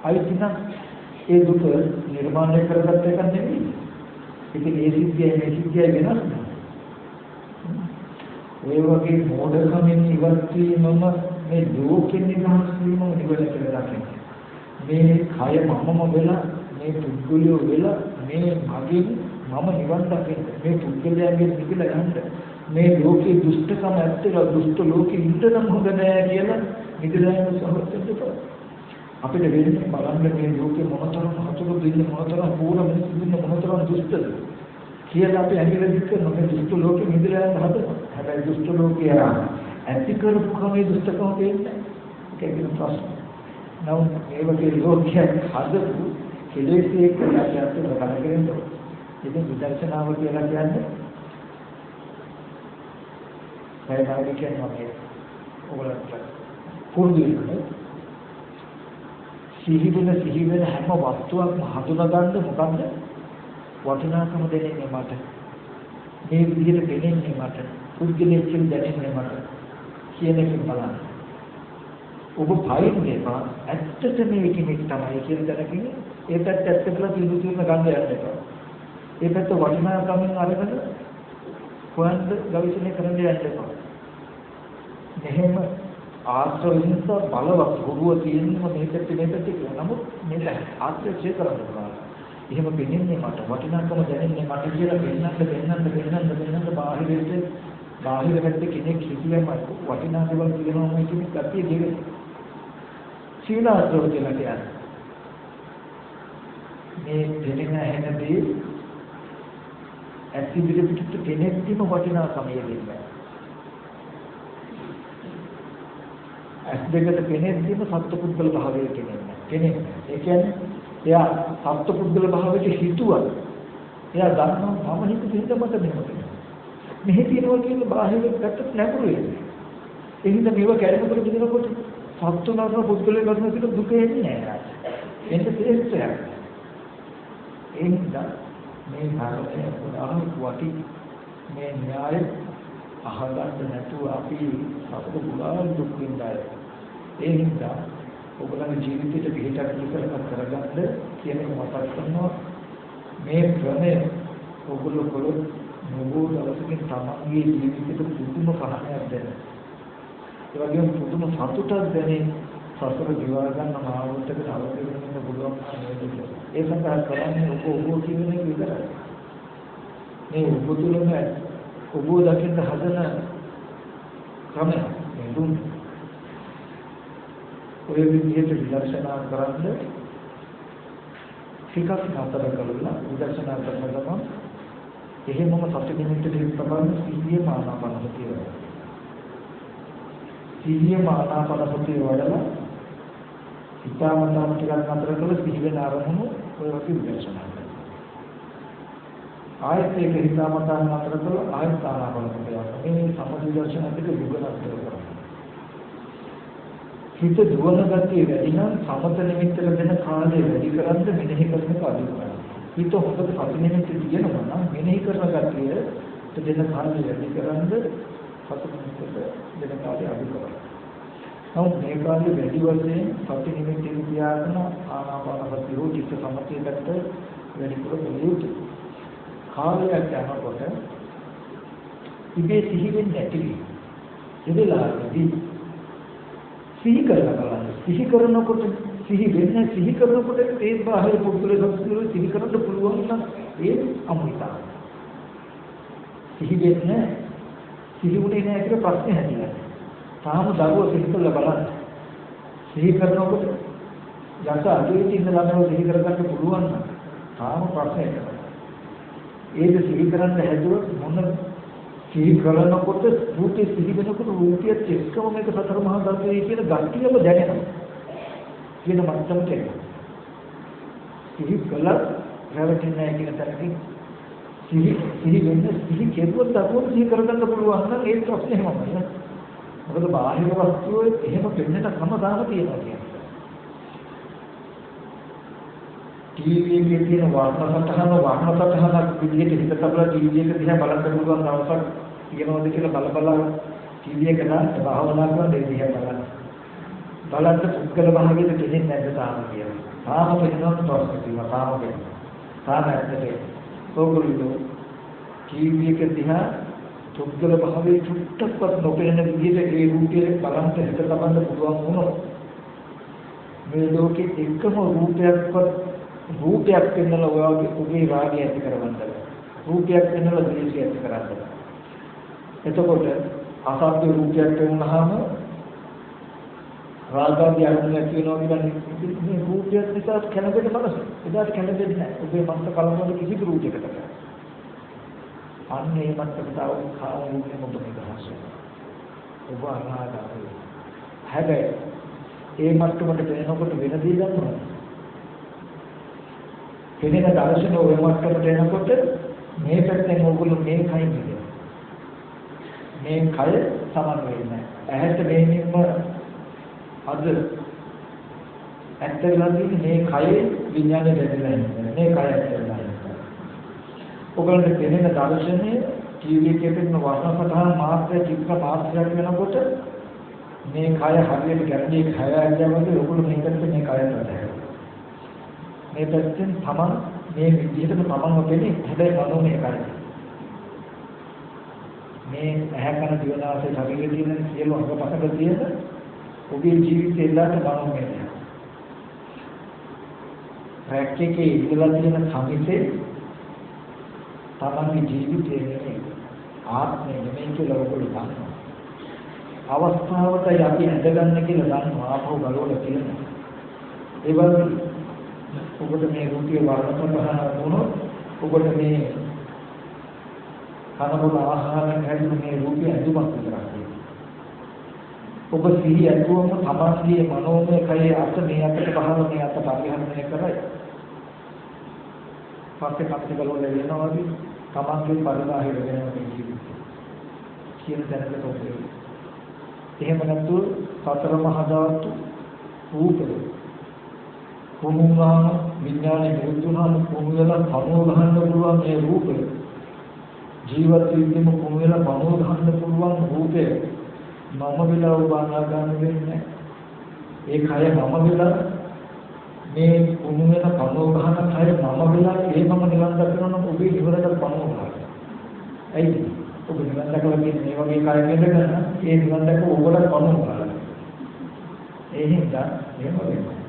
අයිති නම් ඒ දුක නිර්මාණය කරගත්ත එක නෙවෙයි. ඉතින් මේ සිද්ධිය වෙනස් නෑ. ඒ වගේ මොඩකමින් ඉවත් වීමම මේ ලෝකෙන් නිදහස් වීම නිවන කියලා දකිනවා. මේ කය මමම වෙලා මේ පුද්ගලයෝ වෙලා මේ මගෙන් මම නිවන් දකින්න මේ පුද්ගලයාගේ නිකලා යන්න මේ ලෝකේ දුෂ්ටකම ඇත්තලා දුෂ්ට ලෝකෙ ඉඳනම හොඳ නෑ කියලා නිදලා යන සහෘදයට අපිට වෙන්නේ බලන්න මේ ලෝකේ මොනතරම් හතුරු දෙන්නේ මොනතරම් පූර්ණ මිනිස්සු දෙන්නේ මොනතරම් දුෂ්ටද කියලා අපි ඇඟිලි දික් කරන මේ දුෂ්ට ලෝකෙ නිදලා යන හදනවා. හැබැයි දුෂ්ට ලෝකේ ඇති කරපු කමේ දුෂ්ටකම දෙන්නේ ඒකේ ප්‍රශ්න. නමුත් මේ වගේ ලෝකයක් හදපු කෙලෙස්යේ කියලා කියන්න බෑ. ඉතින් විදර්ශනාව කියලා කියන්නේ සයිබාරි කියන්නේ ඔයගොල්ලන්ට පුරුදු වෙන්න සිහි වෙන හැම වස්තුවක්ම හඳුනා ගන්න මොකද්ද වටිනාකම දෙන්නේ මට මේ විදිහට දෙන්නේ මට පුද්ගලයෙක් දැනෙන්නේ මට කියන එක බලන්න. ඔබ පයින්නේ බා ඇත්තට මේ කෙනෙක් තමයි කියන දැනගෙන ඒකත් ඇත්ත කියලා පිළිතුරු ගන්න යන්න එපා. ඒකත් වටිනාකමින් අරගෙන හොයන්න ගවේෂණය කරන්න යන්න එපා. මෙහෙම ආශ්‍රවින්ස බලවත් හුරුව තියෙනම මේකට කියලා. නමුත් මේක ආශ්‍රය කරන්න පුළුවන්. එහෙම පෙනෙන්නේ මට වටිනාකම දැනෙන්නේ මට කියලා පෙන්නන්න බාහිර පැත්තේ කෙනෙක් හිතියම වටිනාකම කියනවා කියන කතිය දෙන්නේ. සීලාශ්‍රව කියලා කියන්නේ. මේ දෙන්න හැනදී ඇසිබිලි පිටු කෙනෙක්දිම වටිනාකම යෙදෙන්නේ. ඇස් දෙකට කෙනෙක්දිම සත්පුද්ගල භාවය කෙනෙන්නේ. ඒ කියන්නේ එයා සත්පුද්ගල භාවයට හිතුවා. එයා දන්නවා මම හිත දෙන්න මට මෙහෙම. මෙහි තියනවා කියන බාහිර පැත්තට නැඹුරු වෙන්නේ. ඒ හින්දා මේව කැරෙනකොට බෙදනකොට සත්තුනරන පුද්ගලයා කරන විදිහ දුක එන්නේ නැහැ. එන්න තේරෙන්නේ. ඒ හින්දා මේ භාගයේ වටි මේ න්‍යාය අහගන්න නැතුව අපි අපේ බුලාල් දුක් විඳාය. ඒ හින්දා ඔබලගේ ජීවිතයට පිටක් කරගන්න කියන එක මතක් කරනවා. මේ ක්‍රමය ඔබලෝ කොළොත් නෝබෝ දවසකින් තමන්ගේ ජීවිතයට පුදුම පහනයක් දෙන්න. ඒ වගේම පුදුම සතුටක් දැනේ. සසර දිවා ගන්න මාවතකට අවදි වෙන්න පුළුවන් නේද? ඒ සඳහා කරන්නේ ඔබ කියන එක විතරයි. මේ ඔබ තුළම ඔබ දකින්න හදන ක්‍රමය දුන්න. ඔය විදිහට විදර්ශනා කරන්න ටිකක් නතර කරලා විදර්ශනා කරන ගමන් එහෙමම සති මිනිත්තු දෙකක් තමයි සිහිය ආනාපානසතිය වඩලා. සිහිය ආනාපානසතිය වඩලා හිතාමතාම ටිකක් නතර කරලා සිහි වෙන අරමුණු ඔය වගේ විදර්ශනා කරනවා. ආයත එක හිතාමතාම නතර කරලා ආයත ආනාපානසතිය වඩලා. මේ සම්පූර්ණ විදර්ශනා දෙක විගණනය කරනවා. හිත දුවන ගතිය වැඩි නම් සමත නිමිත්තට දෙන කාලය වැඩි කරන්ද මෙනෙහි කරන එක අඩු කරනවා. හිත හොඳට සති නිමිත්ත දිනනවා නම් මෙනෙහි කරන ගතිය දෙන කාලය වැඩි කරන්ද සති නිමිත්තට දෙන කාලය අඩු කරනවා. නමුත් මේ කාලේ වැඩි වශයෙන් සති නිමිත්තේ තියාගෙන ආනාපානසතිය හෝ චිත්ත සමාධියට වැඩි කරගන්න යුතුයි. කාලයක් යනකොට ඉබේ සිහි වෙන්නේ නැති වෙයි. එදලාදී සිහි කරනවා. සිහි කරනකොට සිහි වෙන්නේ සිහි කරනකොට ඒ බාහිර පුද්ගල සංස්කෘතිය සිහි කරන්න පුළුවන් නම් ඒ අමුිතා. සිහි වෙන්නේ සිහි වුණේ නැහැ කියලා ප්‍රශ්නේ හැදිලා. තාම දරුවෝ සිහි කරලා බලන්න. සිහි කරනකොට යස අදේ තියෙන ළමයි සිහි කරගන්න පුළුවන් නම් තාම ප්‍රශ්නේ නැහැ. ඒක සිහි කරන්න හැදුවොත් මොන සිහි කරනකොට රූපේ සිහි වෙනකොට රූපියත් එක්කම මේක සතර මහා ධර්මයේ කියන ගතියම දැනෙනවා. කියන මට්ටමට එනවා. සිහි කළා රැවටෙන්නේ නැහැ කියන තරකින් සිහි වෙන්නේ සිහි කෙරුවොත් අපෝ සිහි කරගන්න පුළුවන් නම් ඒ ප්‍රශ්නේ එහෙමයි. මොකද බාහිර වස්තුවේ එහෙම දෙන්නට සමදාන තියෙනවා කියන්නේ. ටීවී එකේ තියෙන වර්ණ සටහන විදිහට හිත තබලා ටීවී එක දිහා බලන්න පුළුවන් දවසක් කියනවාද කියලා බල ටීවී එක දාන්න භාවනා කරන දේ දිහා බලන්න. බලන්න පුද්ගල භාවයට දෙන්නේ නැද්ද තාම කියලා. තාම වෙනවත් ප්‍රශ්න තියෙනවා තාම ඇත්තට. ඕගොල්ලෝ ටීවී එක දිහා පුද්ගල භාවයේ චුට්ටක්වත් නොපෙනෙන විදිහට ඒ රූපය බලන්න හිත තබන්න පුළුවන් වුණොත් මේ ලෝකෙ එකම රූපයක් වෙනලා ඔයාගේ ඔබේ රාගය ඇති කරවන්න රූපයක් වෙනලා ද්වේෂය ඇති කරන්න. එතකොට අසත්‍ය රූපයක් වෙනවහම රාගය අනුමත වෙනවා කියන්නේ මේ රූපයක් නිසා කැළඹෙන මනස. එදාට කැළඹෙන්නේ නැහැ. ඔබේ මනස කලබල කිසිදු රූපයකට. අන්නේ මත්තකට කාම රූපේ මොකද නිදහස් වෙනවා. ඔබ අනාගතයි. හැබැයි ඒ මට්ටමට එනකොට වෙන දේ ගන්නවා. කෙනෙක් දර්ශන ඔය මට්ටමට එනකොට මේ පැත්තෙන් ඕගොල්ලෝ මේ කයින් ඉන්නේ. මේ කය සමන් වෙන්නේ. ඇහැට මේනින්ම අද ඇත්තටම මේ කයේ විඥානය බෙදලා ඉන්නේ. මේ කය ඇත්තටම. ඔයගොල්ලෝ දෙන දර්ශනයේ ටීවී එකේ පෙනෙන වර්ණ සටහන් මාත්‍ර චිත්‍ර මාත්‍රයක් වෙනකොට මේ කය හරියට ගැරන්ටි කය ඇදවන්නේ ඔයගොල්ලෝ මේකට මේ කය තමයි. මේ පැත්තෙන් තමන් මේ විදිහටම තමන්ව වෙන්නේ හැබැයි මනෝ මේකයි. මේ ඇහැ කන දිව නාසය ශරීරයේ තියෙන සියලු අංගපසක තියෙන ඔබේ ජීවිතේ ඉල්ලන්න මනෝ මේකයි. ප්‍රැක්ටිකේ ඉඳලා තියෙන සමිතේ තමන්ගේ ජීවිතයේ නෙමෙයි ආත්මය නෙමෙයි කියලා ඔයගොල්ලෝ දන්නවා. අවස්ථාවට අපි ඇදගන්න කියලා දන්නවා ආපහු බලවල තියෙනවා. ඒ වගේ ඔබට මේ රූපයේ වර්ණ සටහන වුණොත් ඔබට මේ කනබුල ආහාරයෙන් හැදෙන මේ රූපය ඇතුමක් විතරයි. ඔබ සිහි ඇතුවම තමන්ගේ මනෝමය කයේ අත මේ අතට බහව මේ අත පරිහරණය කරයි. පස්සේ කප්පි බලවල එනවා වගේ තමන්ගේ පරිබාහිර වෙනවා මේ ජීවිතේ. කියන දැනකට ඔබේ. එහෙම නැත්නම් සතර මහා ධාතු රූපේ කොමුණාම විඥානේ නිරුද්ධුනාම කොමුණලා පණුව ගහන්න පුළුවන් මේ රූපය ජීවත් වෙද්දිම කොමුණලා පණුව ගහන්න පුළුවන් රූපය මම විලා උපානා ගන්න වෙන්නේ ඒ කය මම විලා මේ කොමුණලා පණුව ගහන කය මම විලා ඒ මම නිවන් දකිනවා නම් ඔබේ ඉවරට පණුව ගන්නවා. ඇයි ඔබ නිවන් දකලා මේ වගේ කයකින්ද ගන්න ඒ නිවන් දක ඔබට පණුව ගන්නවා. ඒ හින්දා එහෙම වෙනවා.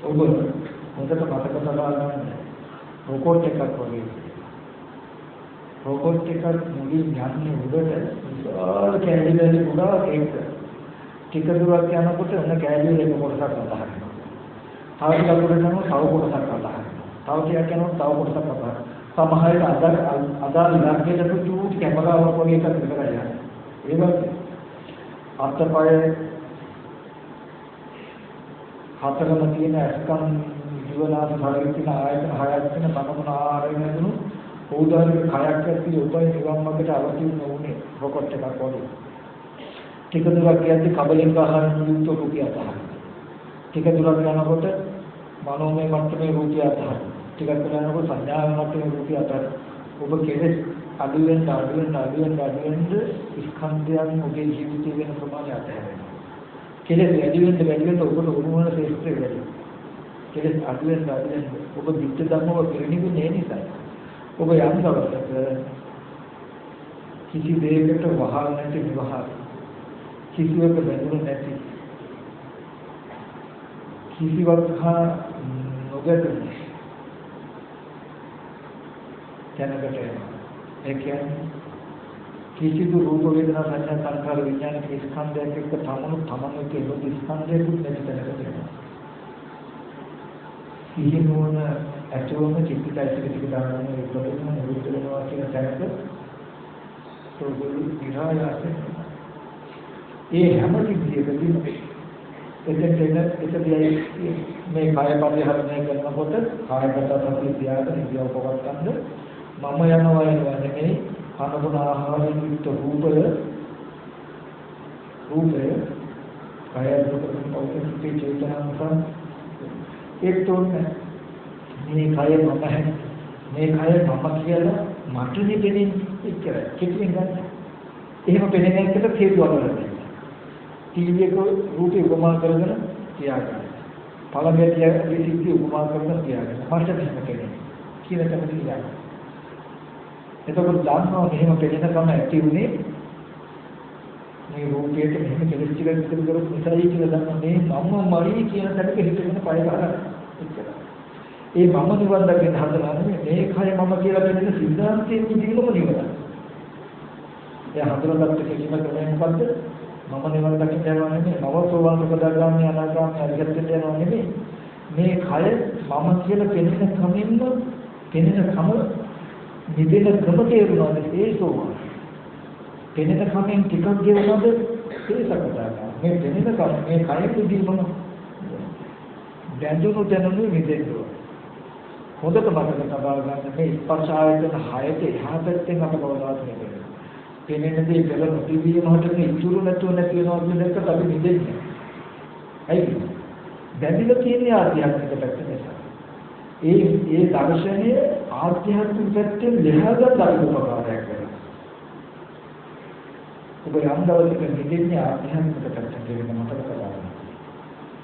ඔබ හොඳට මතක තබා ගන්න රොබෝට් එකක් වගේ. රොබෝට් එකක් මුලින් යන්නේ උඩට විශාල කැලිවල උඩ ඒක. ටික දුරක් යනකොට ඔන්න කැලිවල එක කොටසක් අතහරිනවා. තව ටිකක් උඩට යනකොට තව කොටසක් අතහරිනවා. තව ටිකක් යනකොට තව කොටසක් අතහරිනවා. සමහරවිට අදාළ ඉලක්කයට චූටි කැමරාවක් වගේ එකක් විතරයි යන්නේ. ඒ වගේ අත්පය හතරම තියෙන අස්කම් ජීවනාස භාගයේ තියෙන ආයතන හයක් තියෙන බණමුණ ආහාරයෙන් හැදුණු උදාහරණයක් කයක් ඇති උපය නිවන් මාර්ගයට අවතීර්ණ වුණේ රොකට් එකක් වගේ. ටික දුරක් යද්දී කබලින්ක ආහාරයෙන් යුක්ත රූපය අතහරිනවා. ටික දුරක් යනකොට මනෝමය මට්ටමේ රූපය අතහරිනවා. ටිකක් යනකොට සංඥා මට්ටමේ රූපය අතහරිනවා. ඔබ කෙලෙස් අඩුවෙන් ස්කන්ධයන් ඔබේ ජීවිතේ වෙන ප්‍රමාණය අතහැරෙනවා. කෙලෙස් වැඩි වෙන්න ඔබට උරුමවන ශේෂ්ත්‍රය වැඩි. කෙලෙස් අඩු වෙන්න ඔබ දිට්ඨ ධර්මව පිළිනින්නේ නිසා. ඔබ යම් දවසක කිසි දෙයකට වහල් නැති විවහාර කිසිවක බැඳුණු නැති කිසිවක් හා නොගැටෙන දැනකට ඒ කියන්නේ කිසිදු රූප වේදනා සංඥා සංකාර විඥාන ස්කන්ධයක එක්ක තමනු කියන ස්කන්ධයකුත් නැති තැනකට එනවා. සිහිනුවන ඇතුළම චිත්තයිසික ටික දානවා ඒකටම නිරුද්ධ වෙනවා කියන තැනක සෝගොළු විරායයෙන් ඒ හැම විදියකදීම එතෙන්දී මේ කාය පරිහරණය කරනකොට කායගත සතිය තියාගෙන ඉතිව පවත්තන්ද මම යනවා නෙමෙයි අනුගුණ ආහාරයෙන් යුක්ත රූපය කාය දුකෙන් පෞද්ගලික චේතනාවසන් ඒක තෝරන්නේ මේ කය මම මේ කය මම කියලා මට නෙපෙන්නේ එච්චරයි කිසිම ගන්න. එහෙම පෙනෙන එකට හේතුවක් නැහැ. ටීවී එක රූපේ උපමා කරගෙන තියාගන්න. පළඟේ තියාගෙන සිද්ධි උපමා කරගෙන තියාගන්න. මට මෙහෙම කෙනෙක්. කියන තැනට යනවා. එතකොට දන්නවා මෙහෙම පෙනෙනකම ඇති උනේ මේ රූපයට මෙහෙම කෙලෙස් ටික විතර කරොත් නිසයි කියලා දන්නවා. මේ මමමයි කියන තැනක හිතගෙන පය ගහලා ඉච්චර. ඒ මම නිවන් දකින්න හදනවා නෙමෙයි මේ කය මම කියලා කියන සිද්ධාන්තයෙන් ජීවම නිවන. ඒ හඳුනගත්ත කිසිම ක්‍රමයක් මොකද්ද? මම නිවන් දකින්න යනවා නෙමෙයි මම සෝවාන් සකදාගාමී අනාගාමී අරිහත්ත්වයට යනවා නෙමෙයි. මේ කය මම කියලා පෙනෙන කමින්ම පෙනෙන කම නිදෙන ක්‍රම තේරුණාද ඒ සෝවාන්. පෙනෙන කමෙන් ටිකක් ගෙවනද ඒ සකදාගාමී. මේ පෙනෙන කම මේ කය කුදීම දැනුණු දැනුණු නිදෙන්න ඕන. හොඳට මතක තබා ගන්න මේ ස්පර්ශ ආයතන 6ට එහා පැත්තෙන් අප කවදාවත් නෙවෙයි. පෙනෙන දේ පෙර නොතිබීම හටගෙන ඉතුරු නැතුව නැති වෙනවා කියන එකට අපි නිදෙන්නේ. ඇයි? බැඳිලා තියෙන ආධ්‍යාත්මික පැත්ත නිසා. ඒ දර්ශනය ආධ්‍යාත්මික පැත්තෙන් ලෙහාගත් අනුපකාරයක් වෙනවා. ඔබ යම් දවසක නිදෙන්නේ ආධ්‍යාත්මික පැත්තට කියන මතක තබා ගන්න.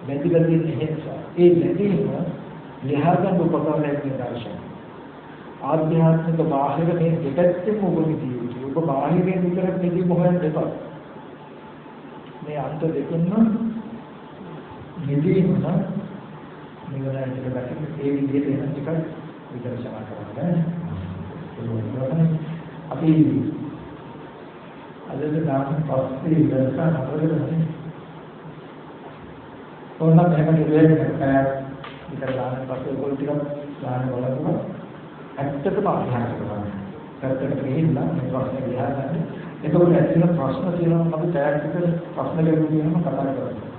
බැඳිලා තියෙන නිසා ඒ බැඳීම ලෙහාගත් උපකාරයක් වෙන දර්ශනය. ආධ්‍යාත්මික බාහිර මේ දෙපැත්තෙම ඔබ නිදියුයි. ඔබ බාහිරයෙන් විතරක් නිදි මොහොතක් දෙපා. මේ අන්ත දෙකෙන්ම නිදීම නිවනට දැක්කේ ඒ විදිහට එන ටිකක් විදර්ශනා කරන්න. අපි අද දාන පස්සේ විදර්ශනා කරන්නේ. කොහොමද එහෙම කියන්නේ? විතර දාන පස්සේ ඔයගොල්ලෝ ටිකක් දාන බලනවා. ඇත්තටම අභ්‍යාස කරනවා. කරකට ගිහිල්ලා මේ ප්‍රශ්න විහාර ගන්න. එතකොට ඇත්තටම ප්‍රශ්න තියෙනවා අපි තෑග්ගකට ප්‍රශ්න ලැබුණේ කතා කරනවා.